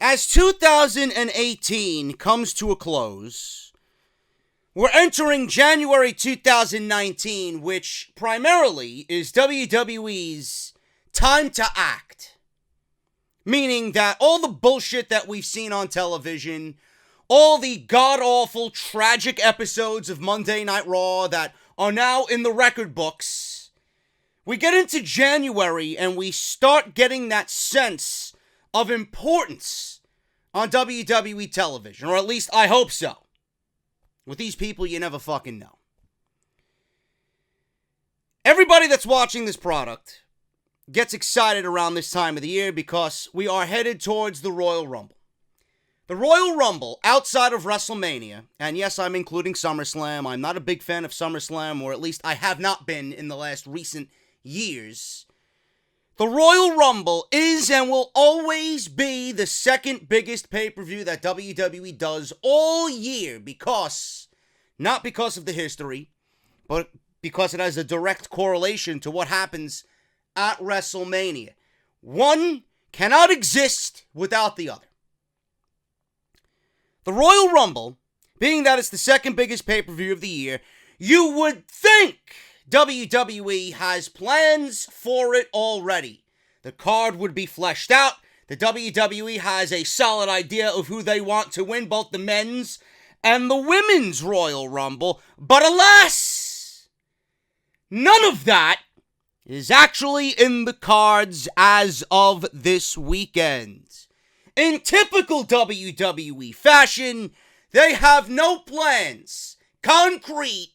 As 2018 comes to a close, we're entering January 2019, which primarily is WWE's time to act. Meaning that all the bullshit that we've seen on television, all the god-awful, tragic episodes of Monday Night Raw that are now in the record books, we get into January and we start getting that sense of importance on WWE television, or at least I hope so. With these people, you never fucking know. Everybody that's watching this product gets excited around this time of the year because we are headed towards the Royal Rumble. The Royal Rumble, outside of WrestleMania, and yes, I'm including SummerSlam. I'm not a big fan of SummerSlam, or at least I have not been in the last recent years. The Royal Rumble is and will always be the second biggest pay-per-view that WWE does all year not because of the history, but because it has a direct correlation to what happens at WrestleMania. One cannot exist without the other. The Royal Rumble, being that it's the second biggest pay-per-view of the year, you would think WWE has plans for it already. The card would be fleshed out. The WWE has a solid idea of who they want to win both the men's and the women's Royal Rumble. But alas, none of that is actually in the cards as of this weekend. In typical WWE fashion, they have no plans, concrete,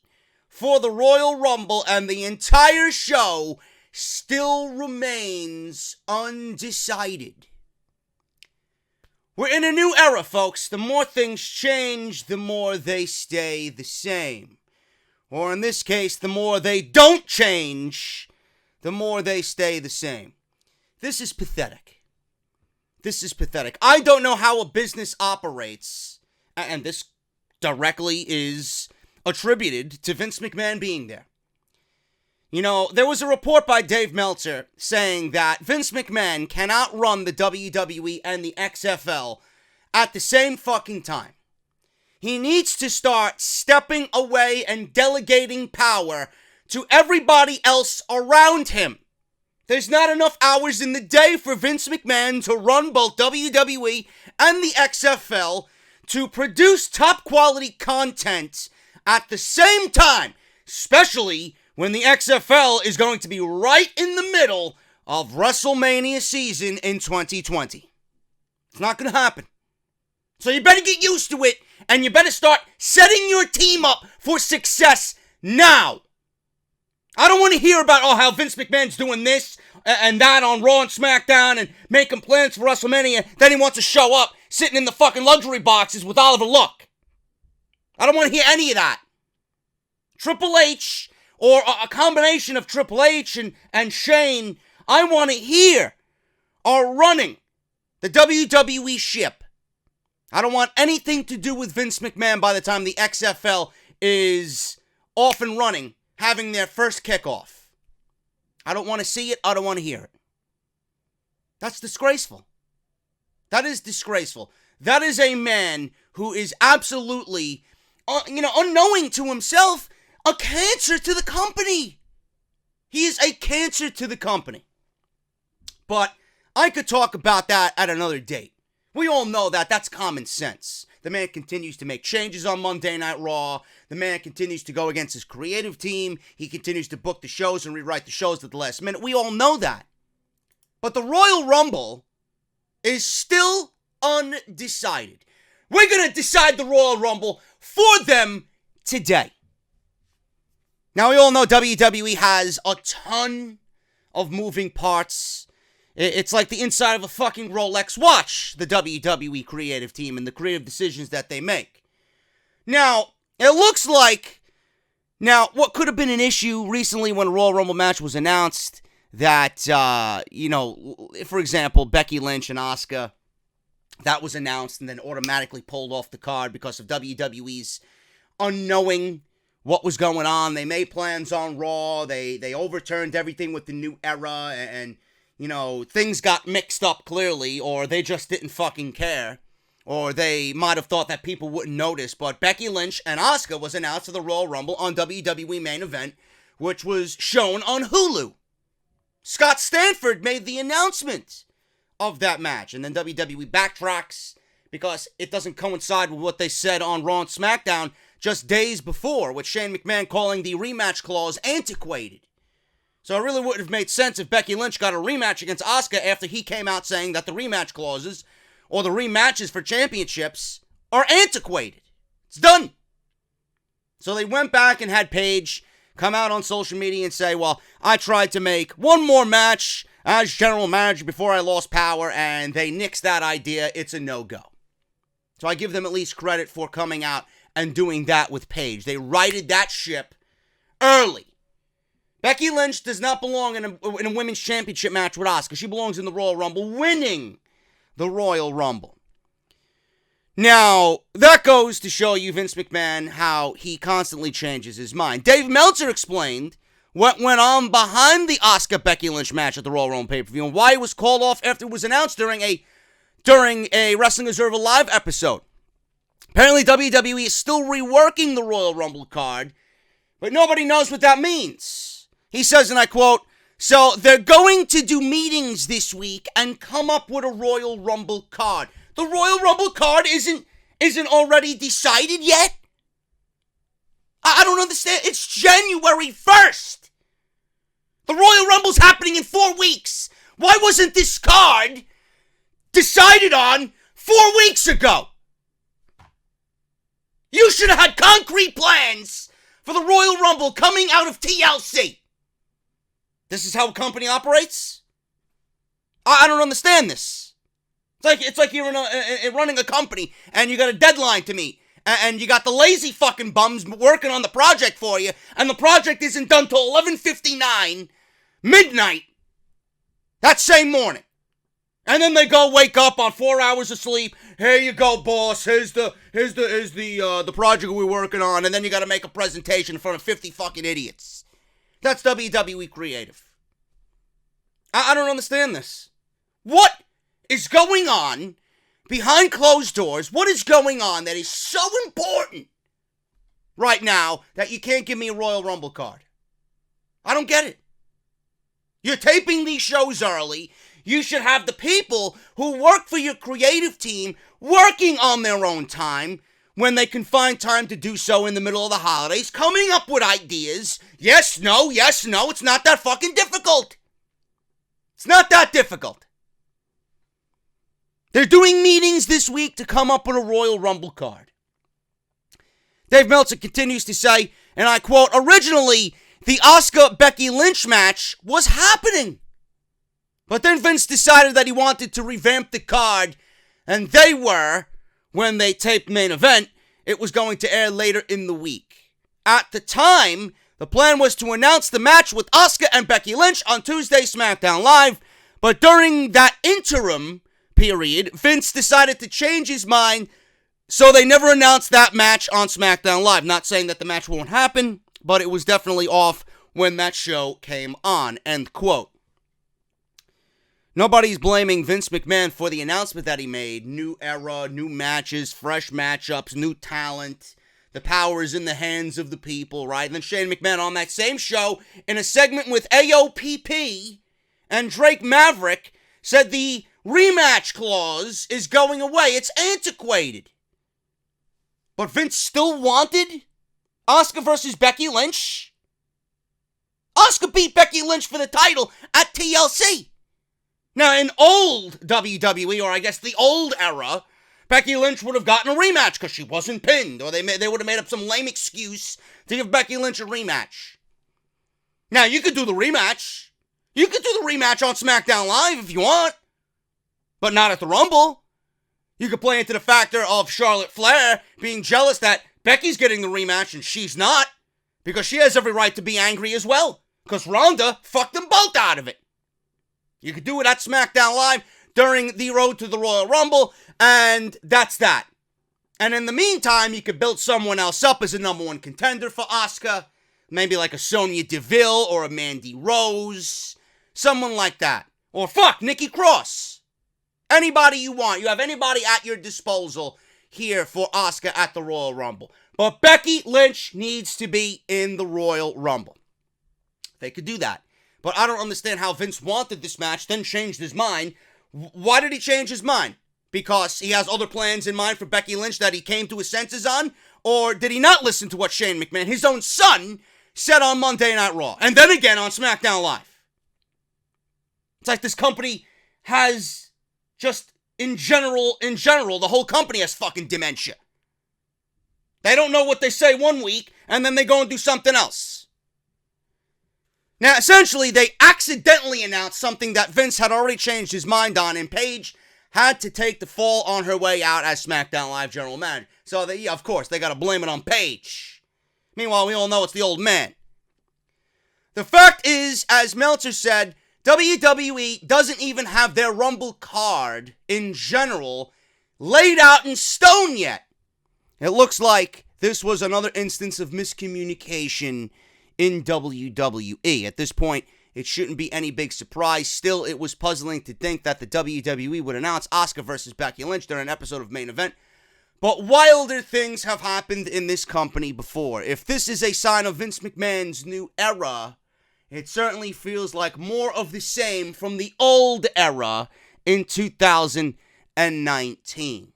for the Royal Rumble, and the entire show still remains undecided. We're in a new era, folks. The more things change, the more they stay the same. Or in this case, the more they don't change, the more they stay the same. This is pathetic. This is pathetic. I don't know how a business operates, and this directly is attributed to Vince McMahon being there. You know, there was a report by Dave Meltzer saying that Vince McMahon cannot run the WWE and the XFL at the same fucking time. He needs to start stepping away and delegating power to everybody else around him. There's not enough hours in the day for Vince McMahon to run both WWE and the XFL to produce top quality content at the same time, especially when the XFL is going to be right in the middle of WrestleMania season in 2020. It's not going to happen. So you better get used to it, and you better start setting your team up for success now. I don't want to hear about, how Vince McMahon's doing this and that on Raw and SmackDown and making plans for WrestleMania. Then he wants to show up sitting in the fucking luxury boxes with Oliver Luck. I don't want to hear any of that. Triple H, or a combination of Triple H and Shane, I want to hear, are running the WWE ship. I don't want anything to do with Vince McMahon by the time the XFL is off and running, having their first kickoff. I don't want to see it. I don't want to hear it. That's disgraceful. That is disgraceful. That is a man who is absolutely, unknowing to himself, a cancer to the company. He is a cancer to the company. But I could talk about that at another date. We all know that. That's common sense. The man continues to make changes on Monday Night Raw. The man continues to go against his creative team. He continues to book the shows and rewrite the shows at the last minute. We all know that. But the Royal Rumble is still undecided. We're going to decide the Royal Rumble for them today. Now, we all know WWE has a ton of moving parts. It's like the inside of a fucking Rolex watch, the WWE creative team and the creative decisions that they make. Now, it looks like, what could have been an issue recently when a Royal Rumble match was announced, that, for example, Becky Lynch and Asuka, that was announced and then automatically pulled off the card because of WWE's unknowing what was going on. They made plans on Raw. They overturned everything with the new era, and things got mixed up clearly, or they just didn't fucking care, or they might have thought that people wouldn't notice, but Becky Lynch and Asuka was announced to the Royal Rumble on WWE Main Event, which was shown on Hulu. Scott Stanford made the announcement of that match, and then WWE backtracks because it doesn't coincide with what they said on Raw and SmackDown just days before, with Shane McMahon calling the rematch clause antiquated. So it really wouldn't have made sense if Becky Lynch got a rematch against Asuka after he came out saying that the rematch clauses or the rematches for championships are antiquated. It's done. So they went back and had Paige come out on social media and say, well, I tried to make one more match as general manager before I lost power, and they nixed that idea. It's a no-go. So I give them at least credit for coming out and doing that with Paige. They righted that ship early. Becky Lynch does not belong in a women's championship match with Asuka. She belongs in the Royal Rumble, winning the Royal Rumble. Now, that goes to show you Vince McMahon how he constantly changes his mind. Dave Meltzer explained what went on behind the Asuka-Becky Lynch match at the Royal Rumble pay-per-view and why it was called off after it was announced during a Wrestling Observer Live episode. Apparently, WWE is still reworking the Royal Rumble card, but nobody knows what that means. He says, and I quote, so they're going to do meetings this week and come up with a Royal Rumble card. The Royal Rumble card isn't already decided yet? I don't understand. It's January 1st. The Royal Rumble's happening in 4 weeks. Why wasn't this card decided on 4 weeks ago? You should have had concrete plans for the Royal Rumble coming out of TLC. This is how a company operates? I don't understand this. It's like you're running a company and you got a deadline to meet. And you got the lazy fucking bums working on the project for you. And the project isn't done till 11:59 midnight that same morning. And then they go wake up on 4 hours of sleep. Here you go, boss. Here's the project we're working on. And then you got to make a presentation in front of 50 fucking idiots. That's WWE creative. I don't understand this. What is going on behind closed doors? What is going on that is so important right now that you can't give me a Royal Rumble card? I don't get it. You're taping these shows early. You should have the people who work for your creative team working on their own time when they can find time to do so in the middle of the holidays, coming up with ideas. Yes, no, it's not that fucking difficult. It's not that difficult. They're doing meetings this week to come up with a Royal Rumble card. Dave Meltzer continues to say, and I quote, originally, the Asuka-Becky Lynch match was happening. But then Vince decided that he wanted to revamp the card, and when they taped Main Event, it was going to air later in the week. At the time, the plan was to announce the match with Asuka and Becky Lynch on Tuesday SmackDown Live, but during that interim period, Vince decided to change his mind, so they never announced that match on SmackDown Live. Not saying that the match won't happen, but it was definitely off when that show came on, end quote. Nobody's blaming Vince McMahon for the announcement that he made. New era, new matches, fresh matchups, new talent. The power is in the hands of the people, right? And then Shane McMahon on that same show, in a segment with AOPP and Drake Maverick, said the rematch clause is going away. It's antiquated. But Vince still wanted Asuka versus Becky Lynch? Asuka beat Becky Lynch for the title at TLC. Now, in old WWE, or I guess the old era, Becky Lynch would have gotten a rematch because she wasn't pinned, or they would have made up some lame excuse to give Becky Lynch a rematch. Now, you could do the rematch. You could do the rematch on SmackDown Live if you want, but not at the Rumble. You could play into the factor of Charlotte Flair being jealous that Becky's getting the rematch and she's not, because she has every right to be angry as well, because Ronda fucked them both out of it. You could do it at SmackDown Live during the road to the Royal Rumble, and that's that. And in the meantime, you could build someone else up as a number one contender for Asuka. Maybe like a Sonya Deville or a Mandy Rose. Someone like that. Or fuck, Nikki Cross. Anybody you want. You have anybody at your disposal here for Asuka at the Royal Rumble. But Becky Lynch needs to be in the Royal Rumble. They could do that. But I don't understand how Vince wanted this match, then changed his mind. Why did he change his mind? Because he has other plans in mind for Becky Lynch that he came to his senses on? Or did he not listen to what Shane McMahon, his own son, said on Monday Night Raw? And then again on SmackDown Live. It's like this company has just, in general, the whole company has fucking dementia. They don't know what they say one week, and then they go and do something else. Now, essentially, they accidentally announced something that Vince had already changed his mind on, and Paige had to take the fall on her way out as SmackDown Live general manager. So, of course, they got to blame it on Paige. Meanwhile, we all know it's the old man. The fact is, as Meltzer said, WWE doesn't even have their Rumble card, in general, laid out in stone yet. It looks like this was another instance of miscommunication in WWE. At this point, it shouldn't be any big surprise. Still, it was puzzling to think that the WWE would announce Asuka versus Becky Lynch during an episode of Main Event. But wilder things have happened in this company before. If this is a sign of Vince McMahon's new era, it certainly feels like more of the same from the old era in 2019.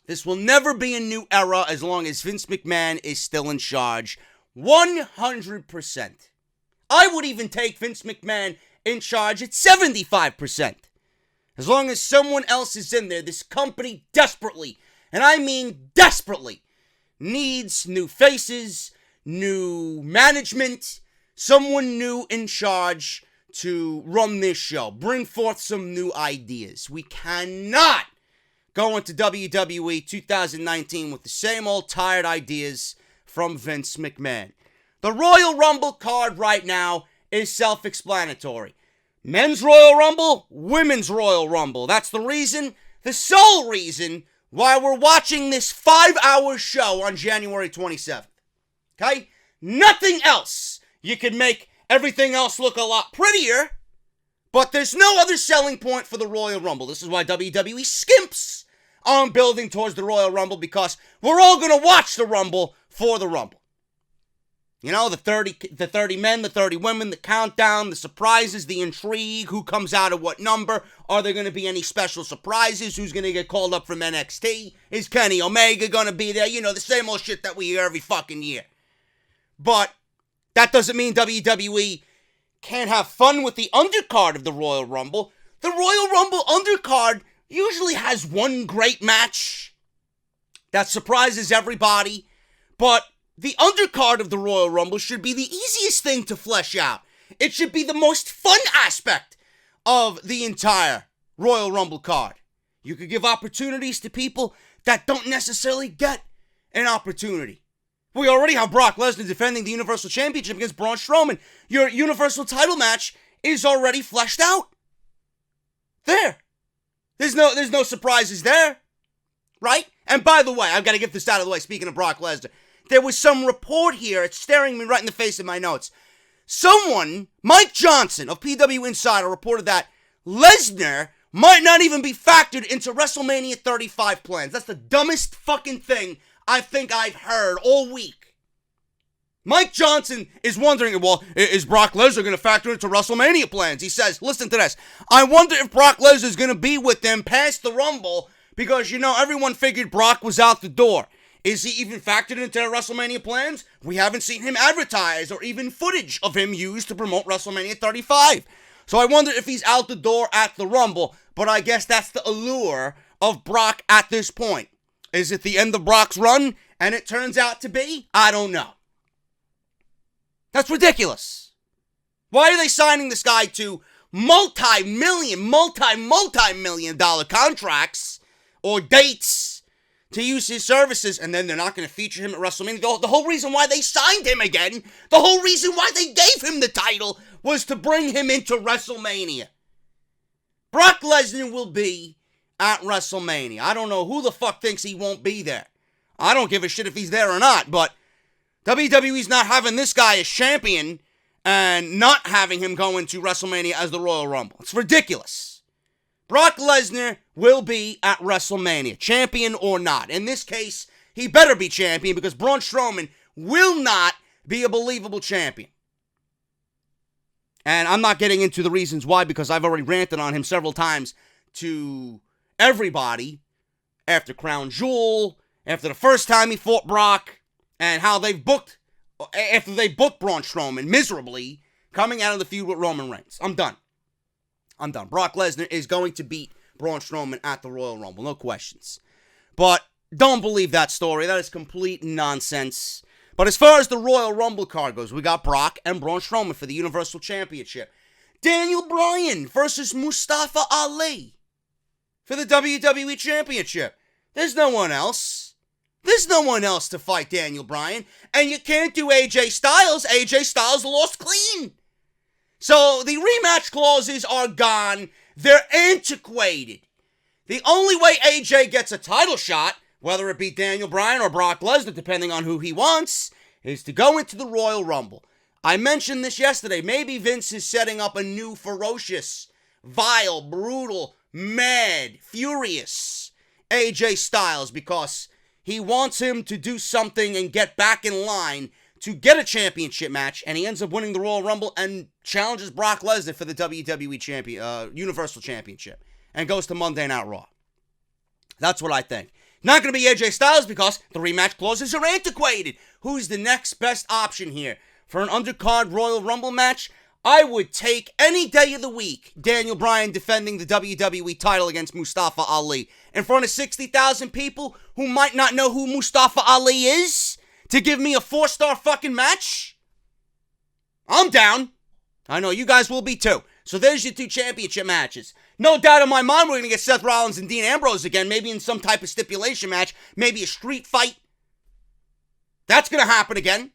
This will never be a new era as long as Vince McMahon is still in charge. 100%. I would even take Vince McMahon in charge at 75%. As long as someone else is in there, this company desperately, and I mean desperately, needs new faces, new management, someone new in charge to run this show, bring forth some new ideas. We cannot go into WWE 2019 with the same old tired ideas from Vince McMahon. The Royal Rumble card right now is self-explanatory. Men's Royal Rumble, Women's Royal Rumble. That's the reason, the sole reason, why we're watching this 5-hour show on January 27th. Okay? Nothing else. You can make everything else look a lot prettier, but there's no other selling point for the Royal Rumble. This is why WWE skimps on building towards the Royal Rumble, because we're all going to watch the Rumble for the Rumble. You know, the 30 men, the 30 women, the countdown, the surprises, the intrigue, who comes out of what number. Are there going to be any special surprises? Who's going to get called up from NXT? Is Kenny Omega going to be there? You know, the same old shit that we hear every fucking year. But that doesn't mean WWE can't have fun with the undercard of the Royal Rumble. The Royal Rumble undercard usually has one great match that surprises everybody, but the undercard of the Royal Rumble should be the easiest thing to flesh out. It should be the most fun aspect of the entire Royal Rumble card. You could give opportunities to people that don't necessarily get an opportunity. We already have Brock Lesnar defending the Universal Championship against Braun Strowman. Your Universal title match is already fleshed out. There. There's no surprises there. Right? And by the way, I've got to get this out of the way, speaking of Brock Lesnar. There was some report here, it's staring me right in the face in my notes. Someone, Mike Johnson of PW Insider, reported that Lesnar might not even be factored into WrestleMania 35 plans. That's the dumbest fucking thing I think I've heard all week. Mike Johnson is wondering, well, is Brock Lesnar going to factor into WrestleMania plans? He says, listen to this. I wonder if Brock Lesnar is going to be with them past the Rumble because, you know, everyone figured Brock was out the door. Is he even factored into their WrestleMania plans? We haven't seen him advertise or even footage of him used to promote WrestleMania 35. So I wonder if he's out the door at the Rumble, but I guess that's the allure of Brock at this point. Is it the end of Brock's run and it turns out to be? I don't know. That's ridiculous. Why are they signing this guy to multi-million dollar contracts or dates to use his services, and then they're not going to feature him at WrestleMania? The whole reason why they signed him again, the whole reason why they gave him the title, was to bring him into WrestleMania. Brock Lesnar will be at WrestleMania. I don't know who the fuck thinks he won't be there. I don't give a shit if he's there or not, but WWE's not having this guy as champion and not having him go into WrestleMania as the Royal Rumble. It's ridiculous. Brock Lesnar will be at WrestleMania, champion or not. In this case, he better be champion because Braun Strowman will not be a believable champion. And I'm not getting into the reasons why because I've already ranted on him several times to everybody after Crown Jewel, after the first time he fought Brock, and how after they booked Braun Strowman miserably coming out of the feud with Roman Reigns. I'm done. Brock Lesnar is going to beat Braun Strowman at the Royal Rumble, no questions. But don't believe that story. That is complete nonsense. But as far as the Royal Rumble card goes, we got Brock and Braun Strowman for the Universal Championship. Daniel Bryan versus Mustafa Ali for the WWE Championship. There's no one else. There's no one else to fight Daniel Bryan. And you can't do AJ Styles. AJ Styles lost clean. So the rematch clauses are gone. They're antiquated. The only way AJ gets a title shot, whether it be Daniel Bryan or Brock Lesnar, depending on who he wants, is to go into the Royal Rumble. I mentioned this yesterday. Maybe Vince is setting up a new ferocious, vile, brutal, mad, furious AJ Styles because he wants him to do something and get back in line to get a championship match, and he ends up winning the Royal Rumble and challenges Brock Lesnar for the WWE Universal Championship and goes to Monday Night Raw. That's what I think. Not going to be AJ Styles because the rematch clauses are antiquated. Who's the next best option here? For an undercard Royal Rumble match, I would take any day of the week Daniel Bryan defending the WWE title against Mustafa Ali in front of 60,000 people who might not know who Mustafa Ali is to give me a 4-star fucking match. I'm down. I know you guys will be too. So there's your 2 championship matches. No doubt in my mind we're going to get Seth Rollins and Dean Ambrose again, maybe in some type of stipulation match, maybe a street fight. That's going to happen again.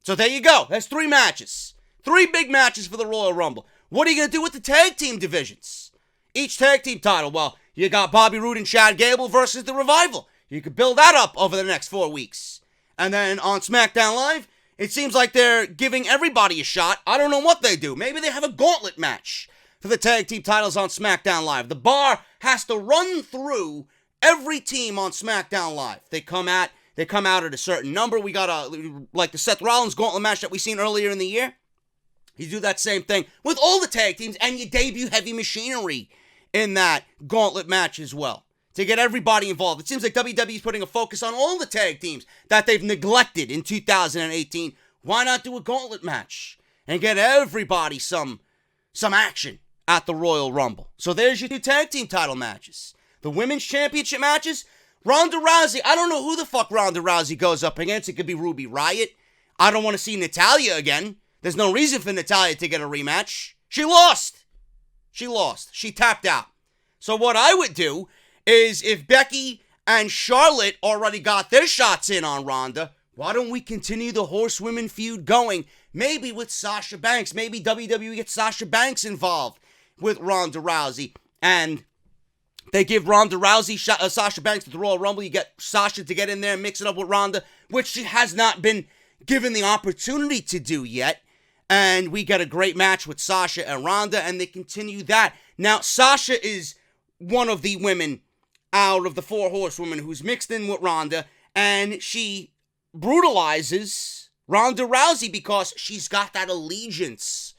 So there you go. That's 3 matches. 3 big matches for the Royal Rumble. What are you going to do with the tag team divisions? Each tag team title, well, you got Bobby Roode and Chad Gable versus The Revival. You could build that up over the next 4 weeks. And then on SmackDown Live, it seems like they're giving everybody a shot. I don't know what they do. Maybe they have a gauntlet match for the tag team titles on SmackDown Live. The bar has to run through every team on SmackDown Live. They come out at a certain number. We got like the Seth Rollins gauntlet match that we seen earlier in the year. You do that same thing with all the tag teams, and you debut Heavy Machinery in that gauntlet match as well to get everybody involved. It seems like WWE is putting a focus on all the tag teams that they've neglected in 2018. Why not do a gauntlet match and get everybody some action at the Royal Rumble? So there's your 2 tag team title matches. The women's championship matches, Ronda Rousey. I don't know who the fuck Ronda Rousey goes up against. It could be Ruby Riott. I don't want to see Natalya again. There's no reason for Natalya to get a rematch. She lost. She tapped out. So what I would do is if Becky and Charlotte already got their shots in on Ronda, why don't we continue the horsewomen feud going? Maybe with Sasha Banks. Maybe WWE gets Sasha Banks involved with Ronda Rousey. And they give Ronda Rousey Sasha Banks to the Royal Rumble. You get Sasha to get in there and mix it up with Ronda, which she has not been given the opportunity to do yet. And we get a great match with Sasha and Ronda, and they continue that. Now, Sasha is one of the women out of the 4 horsewomen who's mixed in with Ronda, and she brutalizes Ronda Rousey because she's got that allegiance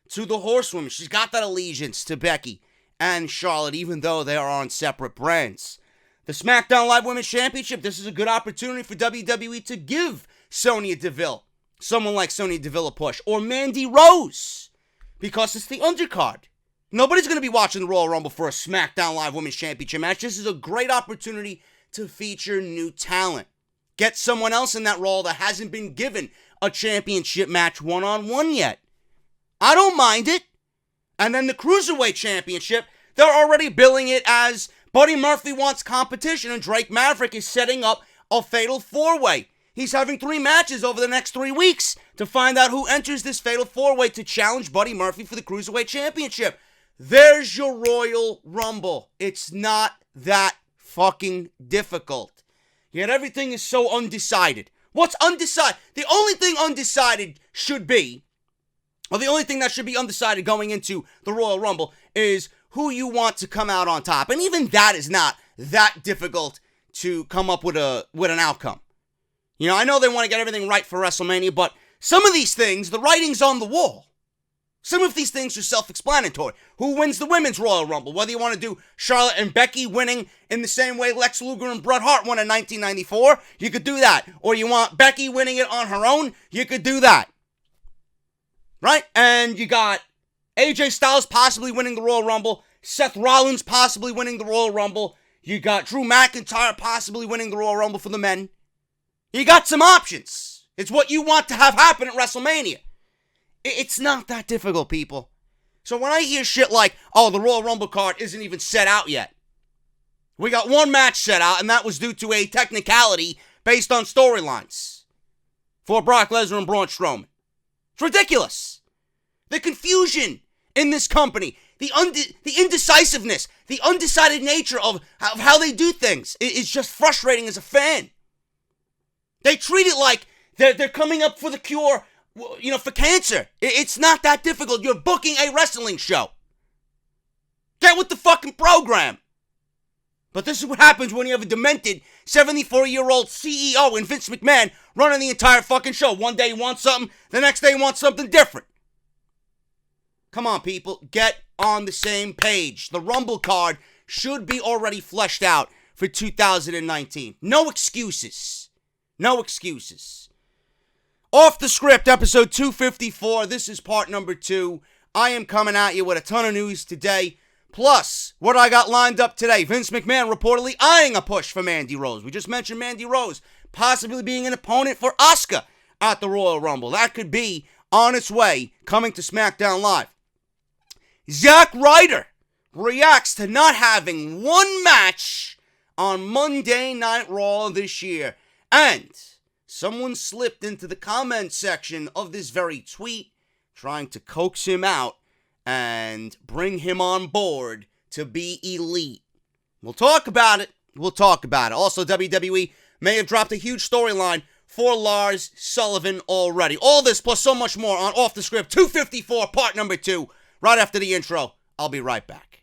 to the horsewomen. She's got that allegiance to Becky and Charlotte, even though they are on separate brands. The SmackDown Live Women's Championship, this is a good opportunity for WWE to give Sonya Deville, someone like Sonya Deville, a push, or Mandy Rose, because it's the undercard. Nobody's going to be watching the Royal Rumble for a SmackDown Live Women's Championship match. This is a great opportunity to feature new talent. Get someone else in that role that hasn't been given a championship match one-on-one yet. I don't mind it. And then the Cruiserweight Championship, they're already billing it as Buddy Murphy wants competition, and Drake Maverick is setting up a fatal 4-way. He's having 3 matches over the next 3 weeks to find out who enters this fatal 4-way to challenge Buddy Murphy for the Cruiserweight Championship. There's your Royal Rumble. It's not that fucking difficult. Yet everything is so undecided. What's undecided? The only thing undecided should be Well, the only thing that should be undecided going into the Royal Rumble is who you want to come out on top. And even that is not that difficult to come up with an outcome. You know, I know they want to get everything right for WrestleMania, but some of these things, the writing's on the wall. Some of these things are self-explanatory. Who wins the Women's Royal Rumble? Whether you want to do Charlotte and Becky winning in the same way Lex Luger and Bret Hart won in 1994, you could do that. Or you want Becky winning it on her own, you could do that. Right? And you got AJ Styles possibly winning the Royal Rumble, Seth Rollins possibly winning the Royal Rumble, you got Drew McIntyre possibly winning the Royal Rumble for the men. You got some options. It's what you want to have happen at WrestleMania. It's not that difficult, people. So when I hear shit like, oh, the Royal Rumble card isn't even set out yet. We got one match set out, and that was due to a technicality based on storylines for Brock Lesnar and Braun Strowman. It's ridiculous. The confusion in this company, the indecisiveness, the undecided nature of how they do things is just frustrating as a fan. They treat it like they're coming up for the cure, you know, for cancer. It's not that difficult. You're booking a wrestling show. Get with the fucking program. But this is what happens when you have a demented 74-year-old CEO and Vince McMahon running the entire fucking show. One day he wants something, the next day he wants something different. Come on, people. Get on the same page. The Rumble card should be already fleshed out for 2019. No excuses. No excuses. Off the Script, episode 254. This is part number 2. I am coming at you with a ton of news today. Plus, what I got lined up today. Vince McMahon reportedly eyeing a push for Mandy Rose. We just mentioned Mandy Rose possibly being an opponent for Asuka at the Royal Rumble. That could be on its way, coming to SmackDown Live. Zack Ryder reacts to not having one match on Monday Night Raw this year. And someone slipped into the comment section of this very tweet, trying to coax him out and bring him on board to be elite. We'll talk about it. Also, WWE may have dropped a huge storyline for Lars Sullivan already. All this plus so much more on Off the Script 254, part number 2. Right after the intro, I'll be right back.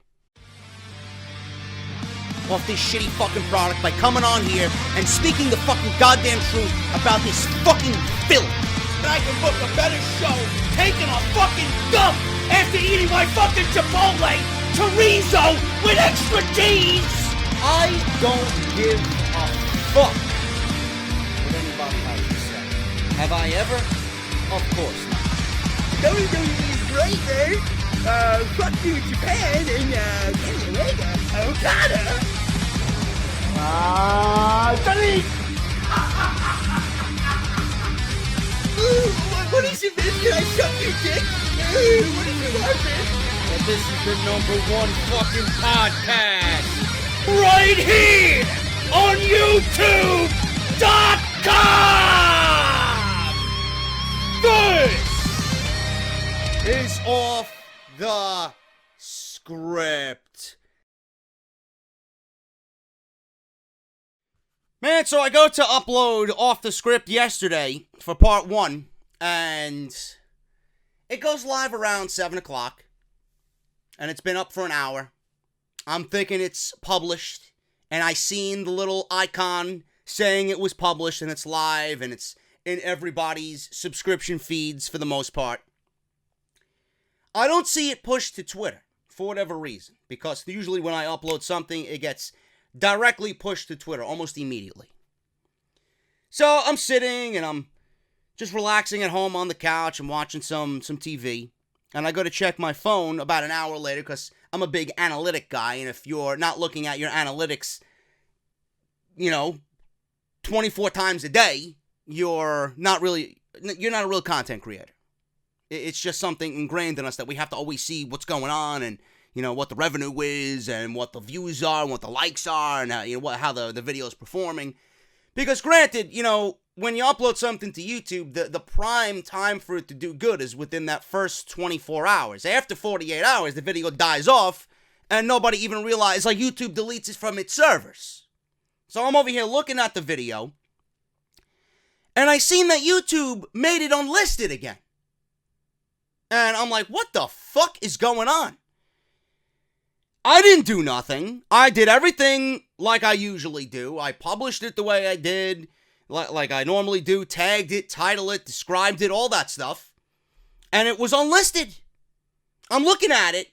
Off this shitty fucking product by coming on here and speaking the fucking goddamn truth about this fucking filth. And I can book a better show taking a fucking dump after eating my fucking Chipotle chorizo with extra cheese. I don't give a fuck what anybody has to say. Have I ever? Of course not. WWE is great, man. Fuck you, Japan, and Kenny Omega, Okada. Johnny! What is it, man? Can I suck your dick? What is it, man? And this is the #1 fucking podcast right here on YouTube.com. This is Off the Script. Man, so I go to upload Off the Script yesterday for part 1, and it goes live around 7 o'clock, and it's been up for an hour. I'm thinking it's published, and I seen the little icon saying it was published, and it's live, and it's in everybody's subscription feeds for the most part. I don't see it pushed to Twitter, for whatever reason, because usually when I upload something, it gets directly pushed to Twitter almost immediately. So I'm sitting and I'm just relaxing at home on the couch and watching some TV. And I go to check my phone about an hour later because I'm a big analytic guy. And if you're not looking at your analytics, 24 times a day, you're not a real content creator. It's just something ingrained in us that we have to always see what's going on and what the revenue is and what the views are and what the likes are and how the video is performing. Because granted, when you upload something to YouTube, the prime time for it to do good is within that first 24 hours. After 48 hours, the video dies off and nobody even realizes, YouTube deletes it from its servers. So I'm over here looking at the video and I seen that YouTube made it unlisted again. And I'm like, what the fuck is going on? I didn't do nothing. I did everything like I usually do. I published it the way I did, like I normally do, tagged it, titled it, described it, all that stuff. And it was unlisted. I'm looking at it,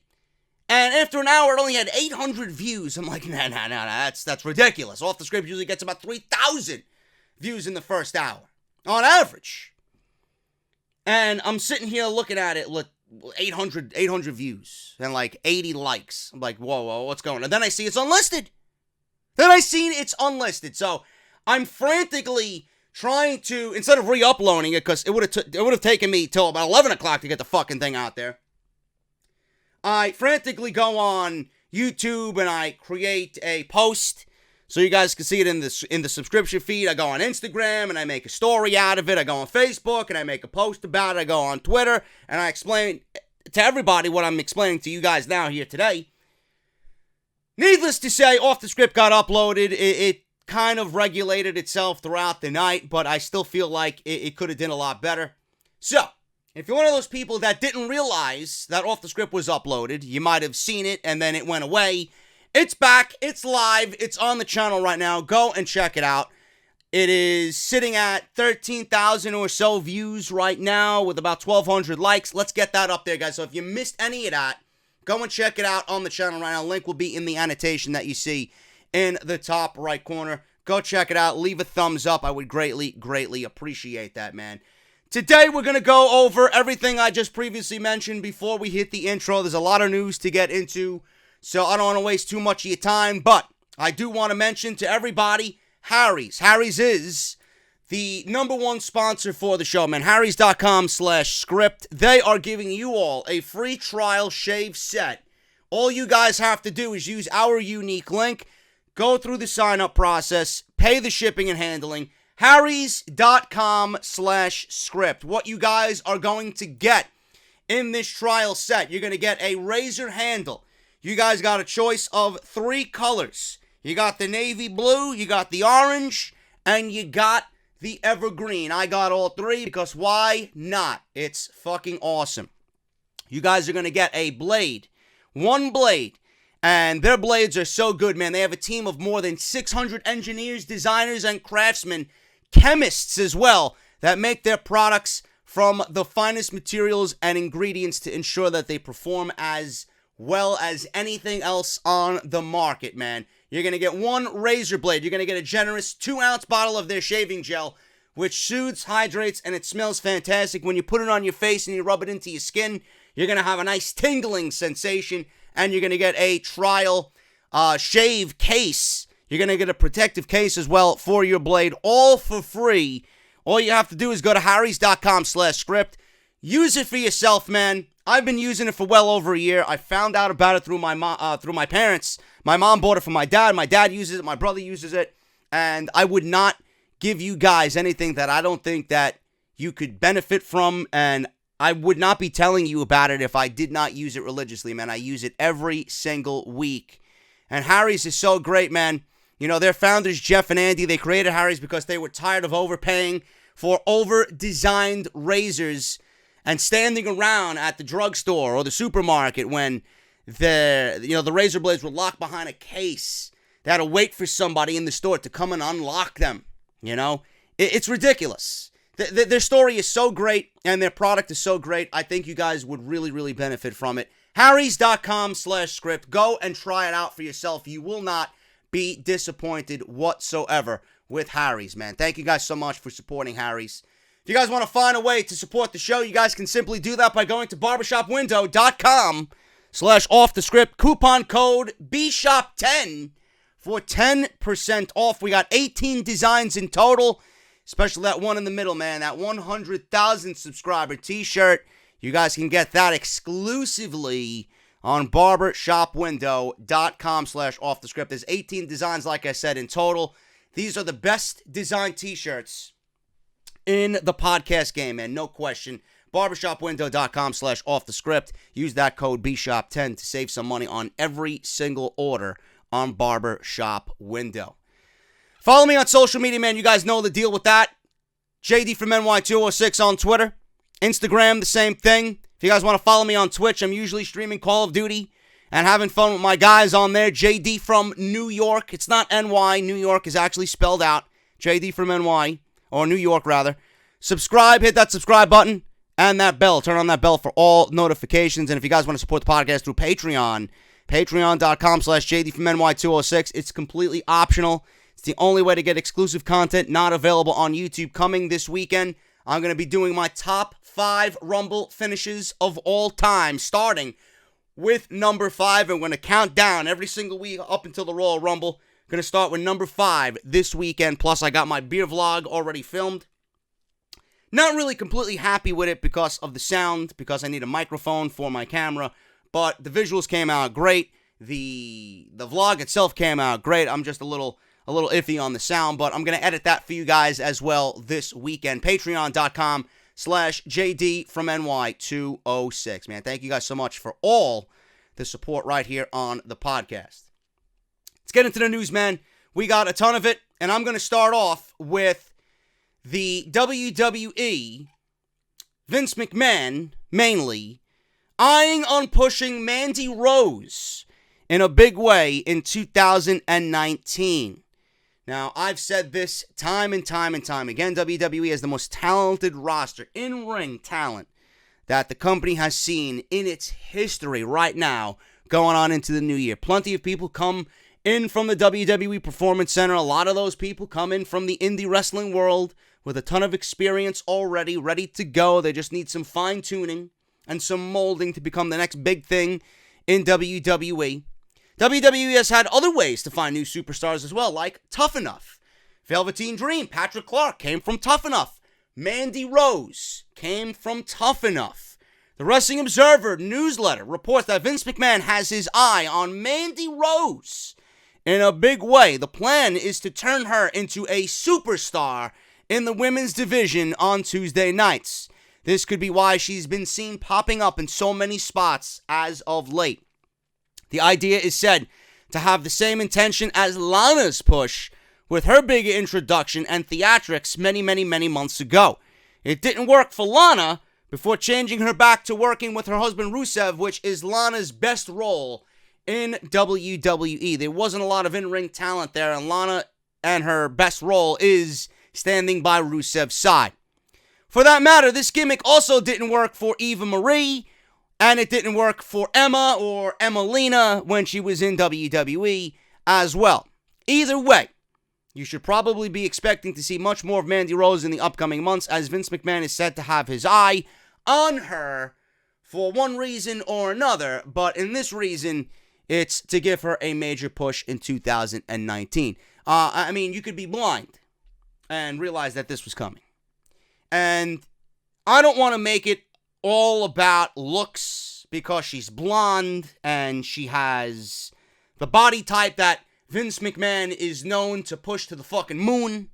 and after an hour, it only had 800 views. I'm like, nah, that's ridiculous. Off the Script usually gets about 3,000 views in the first hour, on average. And I'm sitting here looking at it, 800 views and like 80 likes. I'm like, whoa, what's going on? And then I see it's unlisted. So I'm frantically trying to, instead of re-uploading it, because it would have taken me till about 11 o'clock to get the fucking thing out there, I frantically go on YouTube and I create a post so you guys can see it in the subscription feed. I go on Instagram and I make a story out of it. I go on Facebook and I make a post about it. I go on Twitter and I explain to everybody what I'm explaining to you guys now here today. Needless to say, Off the Script got uploaded. It kind of regulated itself throughout the night, but I still feel like it could have done a lot better. So, if you're one of those people that didn't realize that Off the Script was uploaded, you might have seen it and then it went away. It's back, it's live, it's on the channel right now. Go and check it out. It is sitting at 13,000 or so views right now with about 1,200 likes. Let's get that up there, guys. So if you missed any of that, go and check it out on the channel right now. Link will be in the annotation that you see in the top right corner. Go check it out. Leave a thumbs up. I would greatly appreciate that, man. Today, we're going to go over everything I just previously mentioned before we hit the intro. There's a lot of news to get into, so I don't want to waste too much of your time, but I do want to mention to everybody, Harry's. Harry's is the #1 sponsor for the show, man. Harrys.com/script. They are giving you all a free trial shave set. All you guys have to do is use our unique link, go through the sign-up process, pay the shipping and handling. Harrys.com/script. What you guys are going to get in this trial set, you're going to get a razor handle. You guys got a choice of 3 colors. You got the navy blue, you got the orange, and you got the evergreen. I got all 3 because why not? It's fucking awesome. You guys are going to get a blade. 1 blade. And their blades are so good, man. They have a team of more than 600 engineers, designers, and craftsmen, chemists as well, that make their products from the finest materials and ingredients to ensure that they perform as well as anything else on the market, man. You're going to get 1 razor blade. You're going to get a generous 2-ounce bottle of their shaving gel, which soothes, hydrates, and it smells fantastic. When you put it on your face and you rub it into your skin, you're going to have a nice tingling sensation, and you're going to get a trial shave case. You're going to get a protective case as well for your blade, all for free. All you have to do is go to harrys.com/script. Use it for yourself, man. I've been using it for well over a year. I found out about it through my parents. My mom bought it for my dad. My dad uses it. My brother uses it. And I would not give you guys anything that I don't think that you could benefit from. And I would not be telling you about it if I did not use it religiously, man. I use it every single week. And Harry's is so great, man. You know, their founders, Jeff and Andy, they created Harry's because they were tired of overpaying for over-designed razors and standing around at the drugstore or the supermarket when the razor blades were locked behind a case. They had to wait for somebody in the store to come and unlock them. You know, it's ridiculous. Their story is so great and their product is so great. I think you guys would really benefit from it. Harrys.com/script. Go and try it out for yourself. You will not be disappointed whatsoever with Harry's, man. Thank you guys so much for supporting Harry's. If you guys want to find a way to support the show, you guys can simply do that by going to barbershopwindow.com/offthescript. Coupon code BSHOP10 for 10% off. We got 18 designs in total, especially that one in the middle, man. That 100,000 subscriber t-shirt. You guys can get that exclusively on barbershopwindow.com/offthescript. There's 18 designs, like I said, in total. These are the best design t-shirts in the podcast game, man. No question. barbershopwindow.com/offthescript. Use that code BSHOP10 to save some money on every single order on Barbershop Window. Follow me on social media, man. You guys know the deal with that. JD from NY206 on Twitter. Instagram, the same thing. If you guys want to follow me on Twitch, I'm usually streaming Call of Duty and having fun with my guys on there. JD from New York. It's not NY. New York is actually spelled out. JD from NY, or New York rather. Subscribe, hit that subscribe button and that bell. Turn on that bell for all notifications. And if you guys want to support the podcast through Patreon, patreon.com/JD from NY206. It's completely optional. It's the only way to get exclusive content not available on YouTube. Coming this weekend, I'm going to be doing my top 5 Rumble finishes of all time, starting with number 5. I'm going to count down every single week up until the Royal Rumble. Going to start with number 5 this weekend. Plus, I got my beer vlog already filmed. Not really completely happy with it because of the sound, because I need a microphone for my camera. But the visuals came out great. The vlog itself came out great. I'm just a little iffy on the sound, but I'm going to edit that for you guys as well this weekend. Patreon.com/JD from NY206. Man, thank you guys so much for all the support right here on the podcast. Let's get into the news, man. We got a ton of it, and I'm going to start off with the WWE, Vince McMahon, mainly, eyeing on pushing Mandy Rose in a big way in 2019. Now, I've said this time and time and time again. WWE has the most talented roster, in-ring talent, that the company has seen in its history right now going on into the new year. Plenty of people come in from the WWE Performance Center. A lot of those people come in from the indie wrestling world with a ton of experience already, ready to go. They just need some fine-tuning and some molding to become the next big thing in WWE. WWE has had other ways to find new superstars as well, like Tough Enough. Velveteen Dream, Patrick Clark, came from Tough Enough. Mandy Rose came from Tough Enough. The Wrestling Observer newsletter reports that Vince McMahon has his eye on Mandy Rose in a big way. The plan is to turn her into a superstar in the women's division on Tuesday nights. This could be why she's been seen popping up in so many spots as of late. The idea is said to have the same intention as Lana's push with her big introduction and theatrics many months ago. It didn't work for Lana before changing her back to working with her husband Rusev, which is Lana's best role in WWE. There wasn't a lot of in-ring talent there, and Lana and her best role is standing by Rusev's side. For that matter, this gimmick also didn't work for Eva Marie, and it didn't work for Emma or Emelina when she was in WWE as well. Either way, you should probably be expecting to see much more of Mandy Rose in the upcoming months, as Vince McMahon is said to have his eye on her for one reason or another, but in this reason, it's to give her a major push in 2019. I mean, you could be blind and realize that this was coming. And I don't want to make it all about looks because she's blonde and she has the body type that Vince McMahon is known to push to the fucking moon.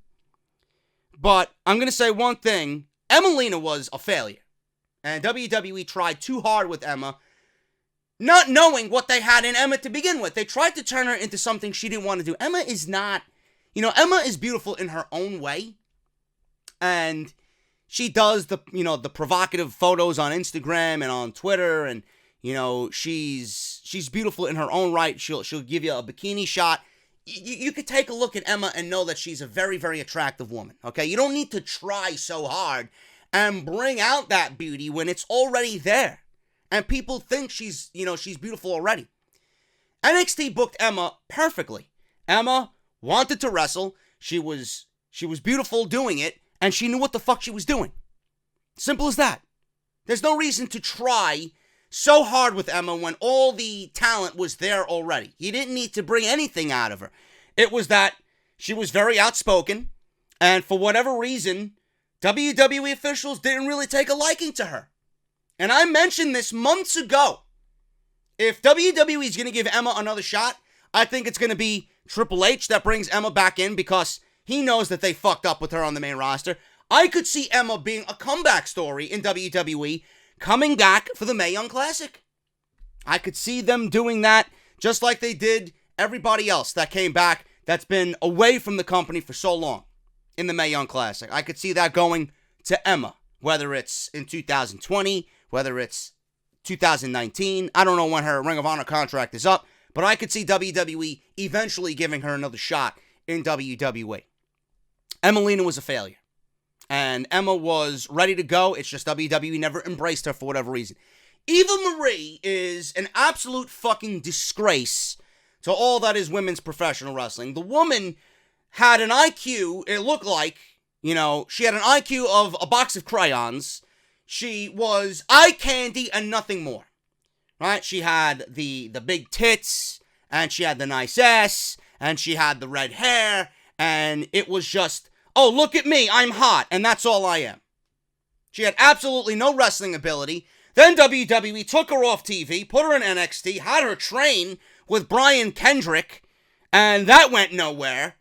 But I'm going to say one thing. Emelina was a failure. And WWE tried too hard with Emma, not knowing what they had in Emma to begin with. They tried to turn her into something she didn't want to do. Emma is not, Emma is beautiful in her own way. And she does the provocative photos on Instagram and on Twitter, and she's beautiful in her own right. She'll give you a bikini shot. You could take a look at Emma and know that she's a very, very attractive woman. Okay, you don't need to try so hard and bring out that beauty when it's already there, and people think she's beautiful already. NXT booked Emma perfectly. Emma wanted to wrestle. She was beautiful doing it. And she knew what the fuck she was doing. Simple as that. There's no reason to try so hard with Emma when all the talent was there already. You didn't need to bring anything out of her. It was that she was very outspoken, and for whatever reason, WWE officials didn't really take a liking to her. And I mentioned this months ago. If WWE is going to give Emma another shot, I think it's going to be Triple H that brings Emma back in because he knows that they fucked up with her on the main roster. I could see Emma being a comeback story in WWE, coming back for the Mae Young Classic. I could see them doing that just like they did everybody else that came back that's been away from the company for so long in the Mae Young Classic. I could see that going to Emma, whether it's in 2020, whether it's 2019. I don't know when her Ring of Honor contract is up, but I could see WWE eventually giving her another shot in WWE. Emelina was a failure. And Emma was ready to go. It's just WWE never embraced her for whatever reason. Eva Marie is an absolute fucking disgrace to all that is women's professional wrestling. The woman had an IQ, it looked like, she had an IQ of a box of crayons. She was eye candy and nothing more. Right? She had the big tits, and she had the nice ass, and she had the red hair, and it was just, oh, look at me, I'm hot, and that's all I am. She had absolutely no wrestling ability. Then WWE took her off TV, put her in NXT, had her train with Brian Kendrick, and that went nowhere.